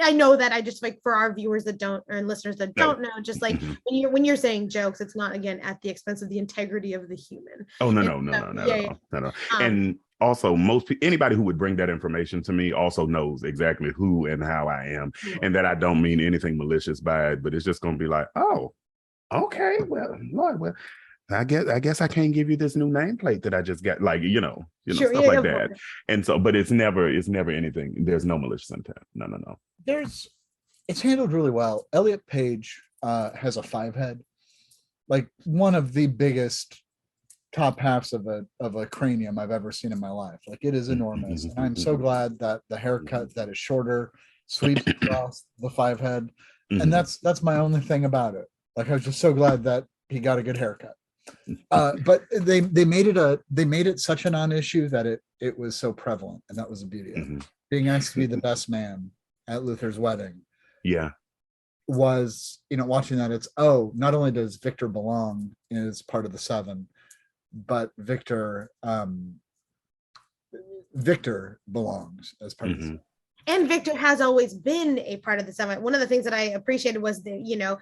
I know that. I just, like, for our viewers that don't, or listeners that don't know, just like when you're saying jokes, it's not, again, at the expense of the integrity of the human. Oh, no, no. And also, anybody who would bring that information to me also knows exactly who and how I am, and that I don't mean anything malicious by it, but it's just going to be like, oh, okay, well, Lord, well, I guess I can't give you this new nameplate that I just got, like, sure, stuff like that. And so, but it's never anything. There's no malicious intent. No. It's handled really well. Elliot Page has a 5-head, like one of the biggest top halves of a cranium I've ever seen in my life. Like, it is enormous. And I'm so glad that the haircut that is shorter sweeps across the 5-head. And that's my only thing about it. Like, I was just so glad that he got a good haircut. But they made it such a non-issue that it was so prevalent, and that was the beauty of it. Being asked to be the best man at Luther's wedding, was, watching that, it's, not only does Victor belong as part of the 7, but Victor belongs as part of the 7. And Victor has always been a part of the 7. One of the things that I appreciated was the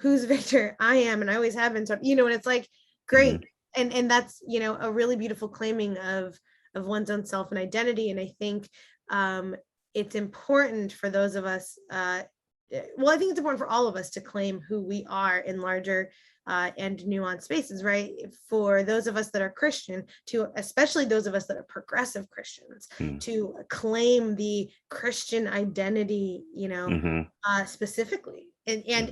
who's Victor? I am, and I always have been. So, and it's like, great. And that's, a really beautiful claiming of one's own self and identity. And I think it's important for those of us, I think it's important for all of us to claim who we are in larger and nuanced spaces, right? For those of us that are Christian, especially those of us that are progressive Christians, to claim the Christian identity, specifically. And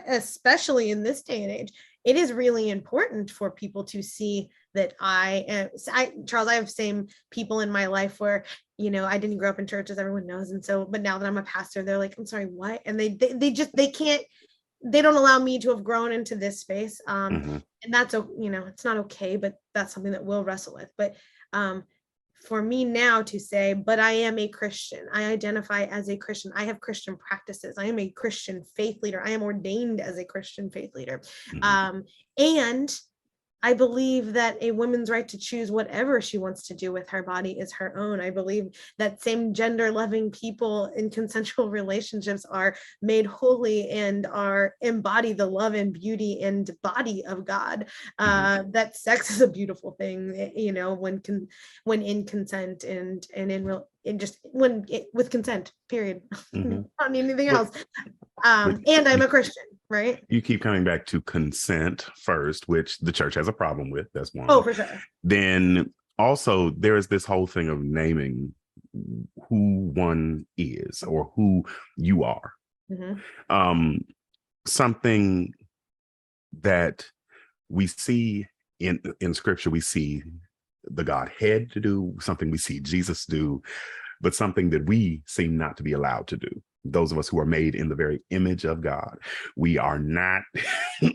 especially in this day and age, it is really important for people to see that Charles, I have same people in my life where, I didn't grow up in church, as everyone knows. And so, but now that I'm a pastor, they're like, I'm sorry, what? And they don't allow me to have grown into this space. And that's, it's not okay, but that's something that we'll wrestle with. But for me now to say, but I am a Christian, I identify as a Christian, I have Christian practices, I am a Christian faith leader, I am ordained as a Christian faith leader. And I believe that a woman's right to choose whatever she wants to do with her body is her own. I believe that same gender loving people in consensual relationships are made holy and embody the love and beauty and body of God. That sex is a beautiful thing, when in consent and with consent, period. I don't need anything else. And I'm a Christian, right? You keep coming back to consent first, which the church has a problem with. That's one. Oh, for sure. Then also there is this whole thing of naming who one is or who you are. Something that we see in scripture, we see the Godhead to do, something we see Jesus do, but something that we seem not to be allowed to do. Those of us who are made in the very image of God, we are not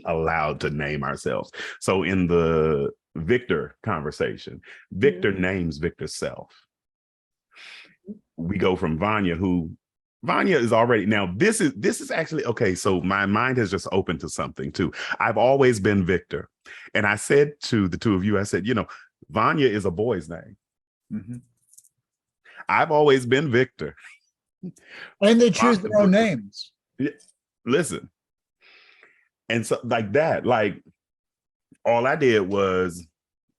allowed to name ourselves. So in the Victor conversation, Victor names Victor's self. We go from Vanya, who Vanya is already now. This is actually okay. So my mind has just opened to something too. I've always been Victor, and I said to the two of you, I said, Vanya is a boy's name. Mhm. I've always been Victor. And they choose their own names. Listen, and so like that, like all I did was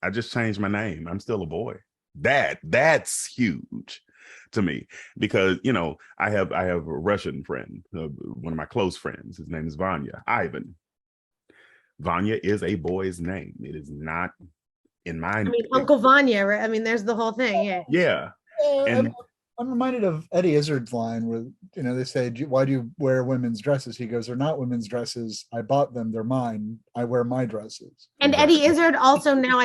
I just changed my name. I'm still a boy. That's huge to me because I have a Russian friend, one of my close friends. His name is Vanya, Ivan. Vanya is a boy's name. It is not in my. I mean, Uncle Vanya, right? I mean, there's the whole thing. Yeah. Yeah, I'm, and I'm reminded of Eddie Izzard's line where they say, "Why do you wear women's dresses?" He goes, "They're not women's dresses. I bought them. They're mine. I wear my dresses." And Eddie Izzard also now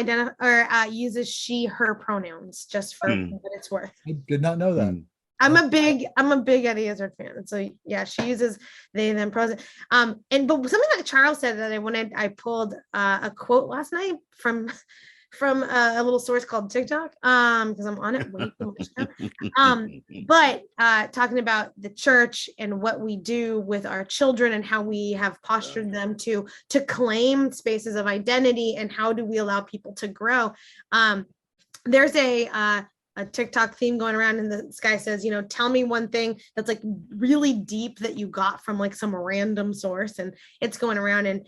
uses she/her pronouns just for what it's worth. I did not know that. I'm a big Eddie Izzard fan. So yeah, she uses they them pronouns. But something that Charles said that I pulled a quote last night from a little source called TikTok, because I'm on it way too much now. But talking about the church and what we do with our children and how we have postured them to claim spaces of identity and how do we allow people to grow. There's a TikTok theme going around, and this guy says, tell me one thing that's like really deep that you got from like some random source, and it's going around, and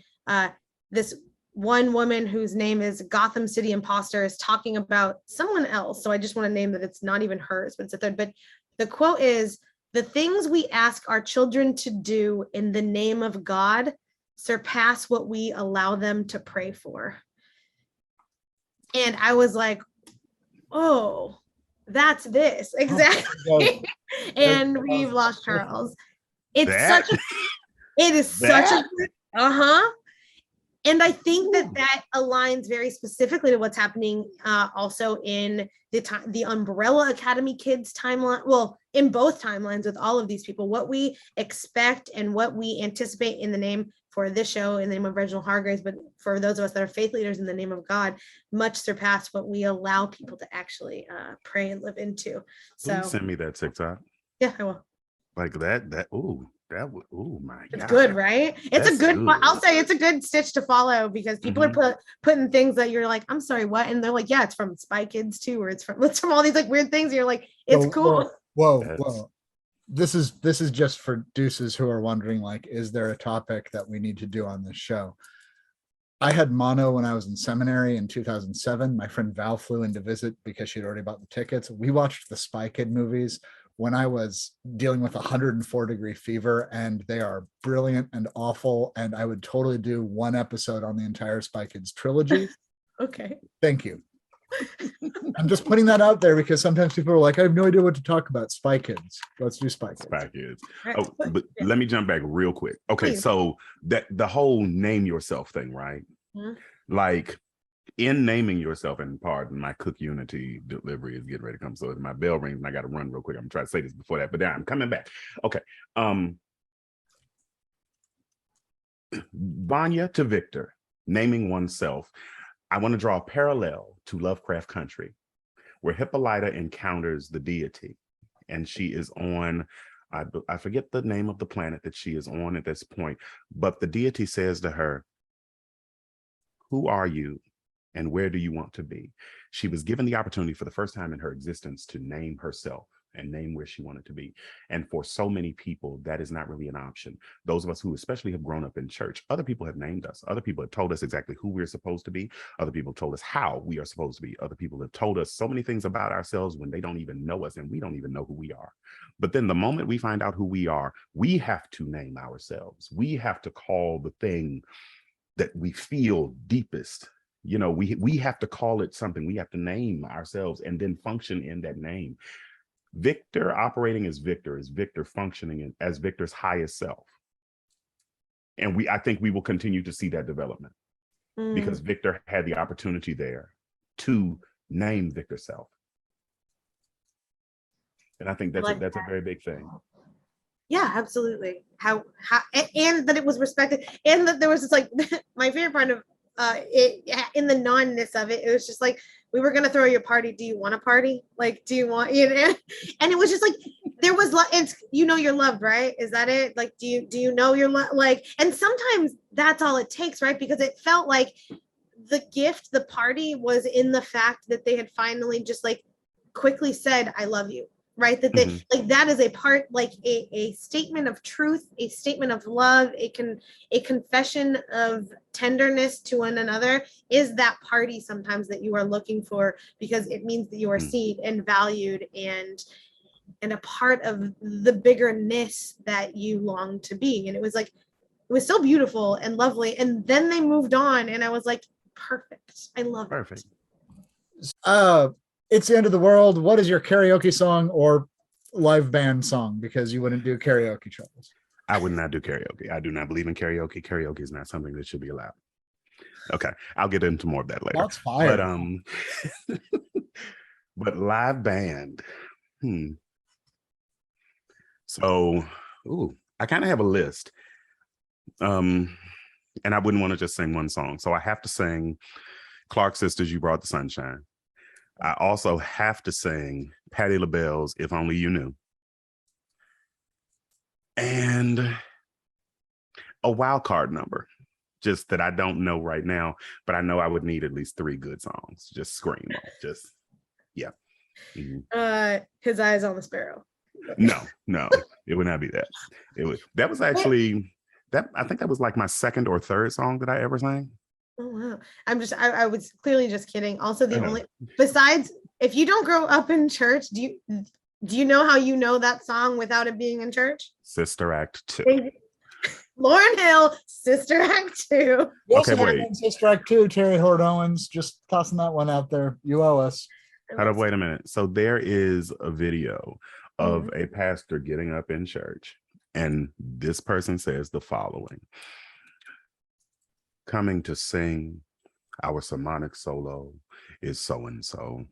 this one woman whose name is Gotham City Imposter is talking about someone else. So I just want to name that it's not even hers, but it's a third. But the quote is, "The things we ask our children to do in the name of God surpass what we allow them to pray for." And I was like, oh, that's this. Exactly. And we've lost Charles. It is such a, and I think that aligns very specifically to what's happening also in the Umbrella Academy Kids timeline. Well, in both timelines with all of these people, what we expect and what we anticipate in the name for this show in the name of Reginald Hargraves, but for those of us that are faith leaders in the name of God, much surpass what we allow people to actually pray and live into. So please send me that TikTok. Yeah, I will. Like that. Oh my God. It's good, right? It's a good. I'll say it's a good stitch to follow because people are putting things that you're like, I'm sorry, what? And they're like, yeah, it's from Spy Kids too, or it's from all these like weird things. And you're like, it's cool. Whoa. This is just for deuces who are wondering, like, is there a topic that we need to do on this show? I had mono when I was in seminary in 2007. My friend Val flew in to visit because she'd already bought the tickets. We watched the Spy Kid movies when I was dealing with 104-degree fever, and they are brilliant and awful. And I would totally do one episode on the entire Spy Kids trilogy. Okay. Thank you. I'm just putting that out there because sometimes people are like, I have no idea what to talk about. Spy Kids. Let's do Spy Kids. Spy Kids. Oh, but let me jump back real quick. Okay, so that the whole name yourself thing, right? Mm-hmm. Like in naming yourself, and pardon my Cook Unity delivery is getting ready to come. So my bell rings and I got to run real quick. I'm trying to say this before that, but then I'm coming back. Okay. Vanya to Victor, naming oneself. I want to draw a parallel to Lovecraft Country, where Hippolyta encounters the deity, and she is on, I forget the name of the planet that she is on at this point, but the deity says to her, who are you and where do you want to be? She was given the opportunity for the first time in her existence to name herself and name where she wanted to be. And for so many people, that is not really an option. Those of us who especially have grown up in church, other people have named us. Other people have told us exactly who we're supposed to be. Other people have told us how we are supposed to be. Other people have told us so many things about ourselves when they don't even know us and we don't even know who we are. But then the moment we find out who we are, we have to name ourselves. We have to call the thing that we feel deepest. You know, we have to call it something. We have to name ourselves and then function in that name. Victor operating as Victor is Victor functioning as Victor's highest self. And I think we will continue to see that development because Victor had the opportunity there to name Victor self. And I think that's a very big thing. Yeah, absolutely. How and that it was respected, and that there was this like my favorite part in the non-ness of it, it was just like, we were gonna throw you a party. Do you want a party? Like, do you want, you know? And it was just like, there was it's, you know, you're loved, right? Is that it? Like, do you know you're like, and sometimes that's all it takes, right? Because it felt like the gift, the party was in the fact that they had finally just like quickly said, I love you, right? That they like, that is a part, like a statement of truth, a statement of love, a confession of tenderness to one another is that party sometimes that you are looking for, because it means that you are seen and valued and a part of the biggerness that you long to be. And it was like, it was so beautiful and lovely. And then they moved on and I was like, perfect. I love Perfect. it. It's the end of the world. What is your karaoke song or live band song? Because you wouldn't do karaoke, Charles. I would not do karaoke. I do not believe in karaoke. Karaoke is not something that should be allowed. Okay, I'll get into more of that later. That's fine. But live band. So, I kind of have a list. And I wouldn't want to just sing one song. So I have to sing Clark Sisters, You Brought the Sunshine. I also have to sing Patti LaBelle's If Only You Knew. And a wild card number, just that I don't know right now, but I know I would need at least 3 good songs. Just scream. Just, yeah. His Eyes on the Sparrow. No, it would not be that. That was actually, I think that was like my 2nd or 3rd song that I ever sang. Oh wow. I was clearly just kidding. Also, the only, besides, if you don't grow up in church, do you know how you know that song without it being in church? Sister Act 2. Lauryn Hill, Sister Act 2. Okay, wait. Sister Act 2, Terry Hord Owens, just tossing that one out there. You owe us. Hold up, wait a minute. So there is a video of a pastor getting up in church, and this person says the following: coming to sing our sermonic solo is so-and-so.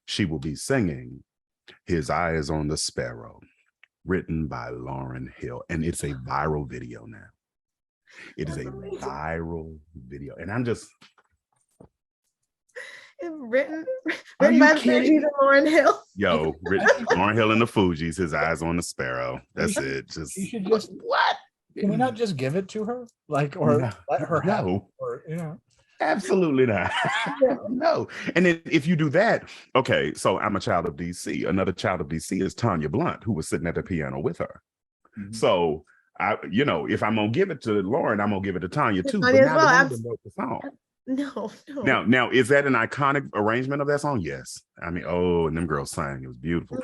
She will be singing His Eyes on the Sparrow, written by Lauryn Hill. And it's a viral video now. It is a viral video. And I'm just... Written by the Fugees and Lauryn Hill. Yo, Lauryn Hill and the Fugees, His Eyes on the Sparrow. That's it. Just... You should just... What? Can we not just give it to her? Like, or let her have it? Or, you know. Absolutely not. No. And then if you do that, okay, so I'm a child of DC. Another child of DC is Tanya Blunt, who was sitting at the piano with her. So if I'm gonna give it to Lauren, I'm gonna give it to Tanya too. But now the song. No. Now, is that an iconic arrangement of that song? Yes. I mean, and them girls sang. It was beautiful.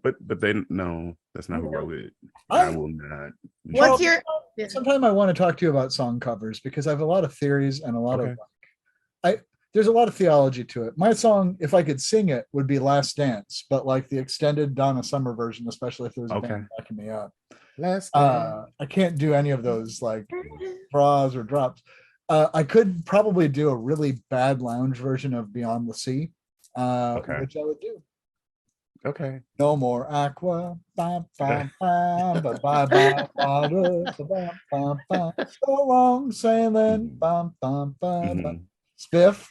But they no, that's not who wrote it. I will not. What's your? Sometime I want to talk to you about song covers, because I have a lot of theories and a lot of there's a lot of theology to it. My song, if I could sing it, would be Last Dance, but like the extended Donna Summer version, especially if there's a band backing me up. I can't do any of those like draws or drops. I could probably do a really bad lounge version of Beyond the Sea, which I would do. Okay. No more aqua. Bam, bam, bam, ba, ba, ba, water, ba, bam, bam. So long sailing. Bam, bam, bam, bam. Spiff.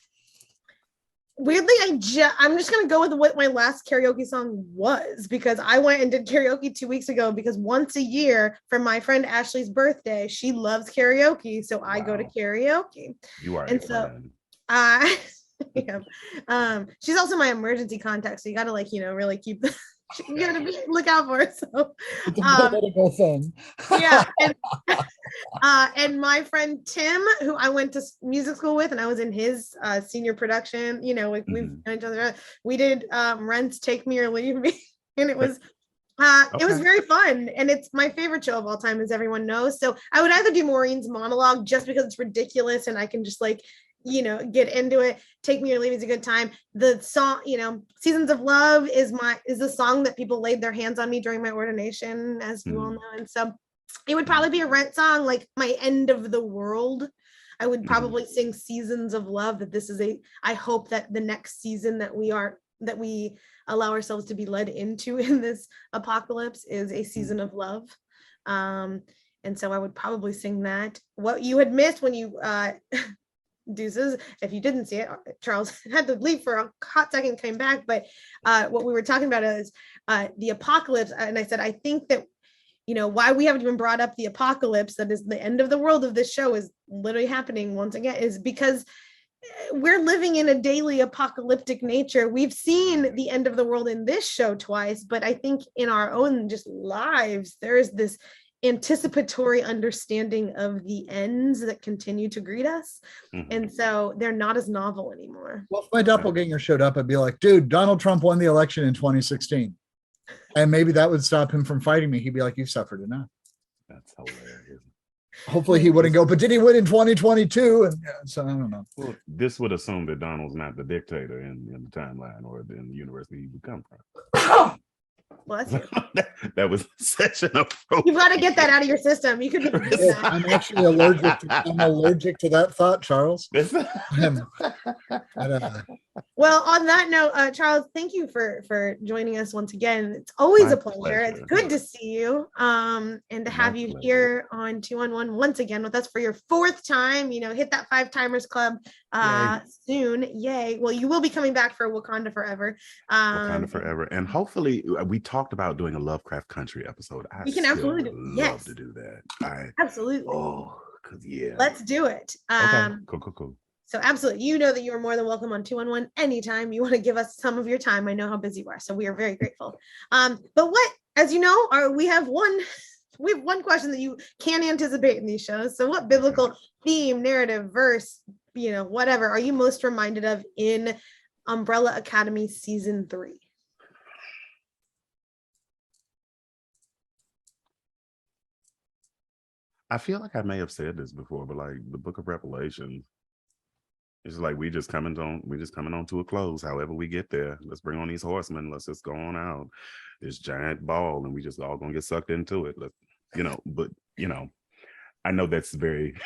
Weirdly, I'm just gonna go with what my last karaoke song was, because I went and did karaoke 2 weeks ago, because once a year for my friend Ashley's birthday, she loves karaoke, so I go to karaoke. You are, and so she's also my emergency contact, so you gotta really keep you gotta look out for it. So it's a political thing. And my friend Tim, who I went to music school with, and I was in his senior production, we've known each other. We did Rent's Take Me or Leave Me, and it was it was very fun, and it's my favorite show of all time, as everyone knows. So I would either do Maureen's monologue just because it's ridiculous and I can just get into it. Take Me or Leave Me is a good time. The song, Seasons of Love is the song that people laid their hands on me during my ordination, as you all know. And so it would probably be a Rent song, like my End of the World. I would probably sing Seasons of Love, that this is I hope that the next season that we allow ourselves to be led into in this apocalypse is a season of love. And so I would probably sing that. What you had missed when you deuces. If you didn't see it, Charles had to leave for a hot second, came back. But what we were talking about is the apocalypse. And I said, I think that, why we haven't even brought up the apocalypse, that is the end of the world of this show, is literally happening once again, is because we're living in a daily apocalyptic nature. We've seen the end of the world in this show twice, but I think in our own just lives, there is this anticipatory understanding of the ends that continue to greet us. And so they're not as novel anymore. Well, if my doppelganger showed up, I'd be like, dude, Donald Trump won the election in 2016. And maybe that would stop him from fighting me. He'd be like, you've suffered enough. That's hilarious. Hopefully he wouldn't go, but did he win in 2022? And so I don't know. Well, this would assume that Donald's not the dictator in the timeline or in the university he would come from. Bless you. That was such an approach. You've got to get that out of your system. You could be that. I'm actually allergic to that thought, Charles. Well, on that note, Charles, thank you for joining us once again. It's always a pleasure. It's good to see you and to have you here on 2-on-1 once again with us for your 4th time. Hit that 5 timers club soon. Yay. Well, you will be coming back for Wakanda Forever. Wakanda Forever. And hopefully we talked about doing a Lovecraft Country episode. We can absolutely love to do that. Absolutely. Yeah. Let's do it. Okay. Cool. So absolutely, that you are more than welcome on 2-on-1 anytime you want to give us some of your time. I know how busy you are, so we are very grateful. But what, as you know, we have one question that you can anticipate in these shows. So what biblical theme, narrative, verse, whatever, are you most reminded of in Umbrella Academy season 3? I feel like I may have said this before, but like the Book of Revelation, it's like we just coming on to a close. However we get there, let's bring on these horsemen. Let's just go on out this giant ball, and we just all gonna get sucked into it. But I know that's very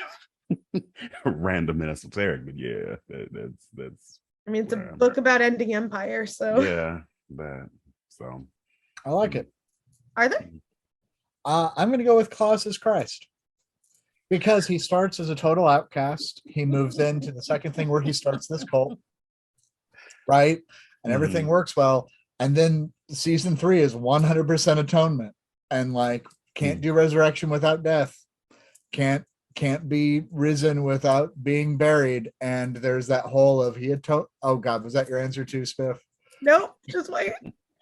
random and esoteric, but yeah, that's. I mean, it's a book about ending empire, so yeah, so I like it. Are there? I'm going to go with Klaus as Christ. Because he starts as a total outcast. He moves into the second thing where he starts this cult, right? And everything works well. And then season 3 is 100% atonement. And can't do resurrection without death. Can't be risen without being buried. And there's that whole of oh God, was that your answer too, Spiff? Nope, just wait.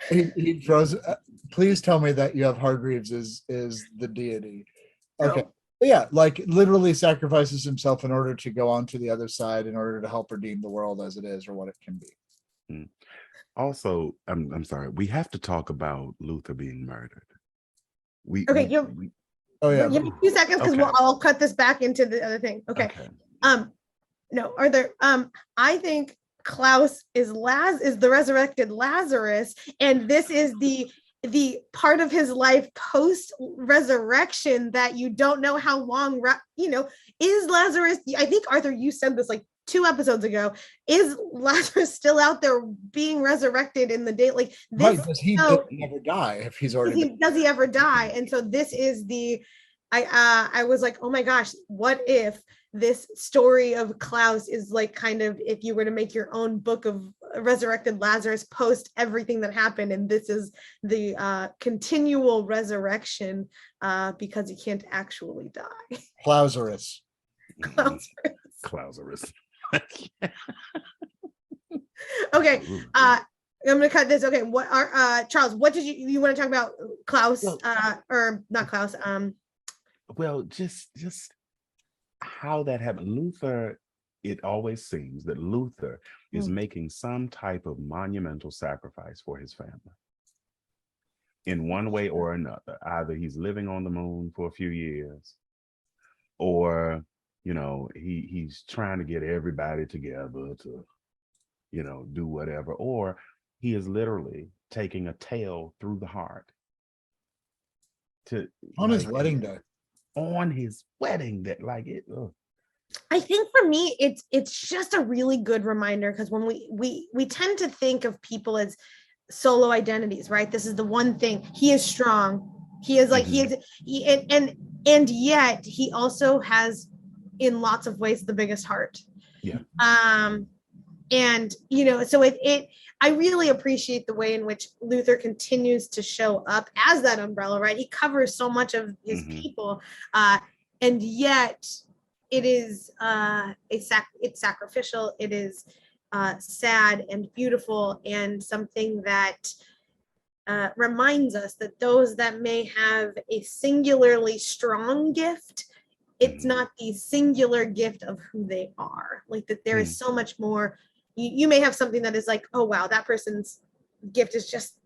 He throws, please tell me that you have Hargreaves is the deity. Okay. No. Yeah, literally sacrifices himself in order to go on to the other side in order to help redeem the world as it is or what it can be. Also, I'm sorry, we have to talk about Luther being murdered. Give me a few seconds because I'll cut this back into the other thing. Okay. No, are there I think Klaus is the resurrected Lazarus, and this is the part of his life post resurrection that you don't know how long, is Lazarus, I think Arthur, you said this 2 episodes ago, is Lazarus still out there being resurrected in the day? Does he ever die if he's already does he ever die? And so this is I was like, oh my gosh, what if this story of Klaus is kind of, if you were to make your own book of resurrected Lazarus post everything that happened, and this is the continual resurrection because he can't actually die. Klausarus. Okay, I'm gonna cut this. Okay, what are Charles, what did you want to talk about Klaus, or not Klaus, well, just how that happened. Luther, it always seems that Luther is making some type of monumental sacrifice for his family in one way or another. Either he's living on the moon for a few years, or he's trying to get everybody together to do whatever, or he is literally taking a tail through the heart on his wedding day. I think for me it's just a really good reminder, because when we tend to think of people as solo identities, right? This is the one thing. He is strong. He is and yet he also has in lots of ways the biggest heart. Yeah. And so I really appreciate the way in which Luther continues to show up as that umbrella, right? He covers so much of his people, and yet it is it's sacrificial. It is sad and beautiful, and something that reminds us that those that may have a singularly strong gift, it's not the singular gift of who they are. Like that there is so much more. You may have something that is like, oh wow, that person's gift is just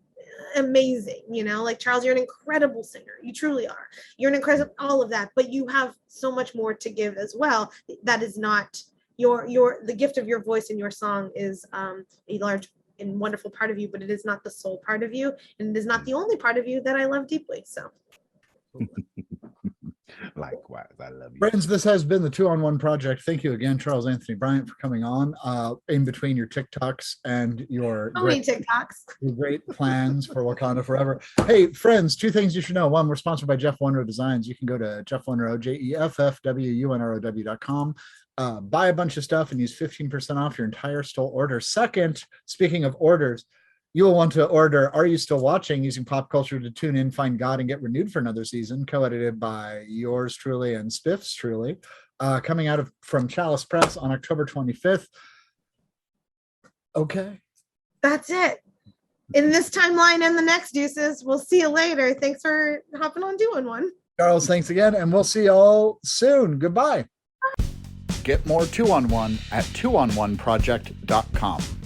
amazing, like Charles, you're an incredible singer. You truly are. You're an incredible, all of that, but you have so much more to give as well. That is not the gift of your voice and your song is a large and wonderful part of you, but it is not the sole part of you, and it is not the only part of you that I love deeply. So likewise, I love you. Friends, this has been the 2-on-1 project. Thank you again, Charles Anthony Bryant, for coming on in between your TikToks and your great plans for Wakanda Forever. Hey, friends, 2 things you should know. 1, we're sponsored by Jeff Wunrow Designs. You can go to Jeff Wunrow, JEFFWUNROW.com. Buy a bunch of stuff and use 15% off your entire store order. Second, speaking of orders, you will want to order Are You Still Watching, using pop culture to tune in, find God, and get renewed for another season, co-edited by yours truly and Spiff's truly, coming out from Chalice Press on October 25th. Okay. That's it. In this timeline and the next, deuces. We'll see you later. Thanks for hopping on doing one. Charles, thanks again, and we'll see you all soon. Goodbye. Get more 2-on-1 at 2on1project.com.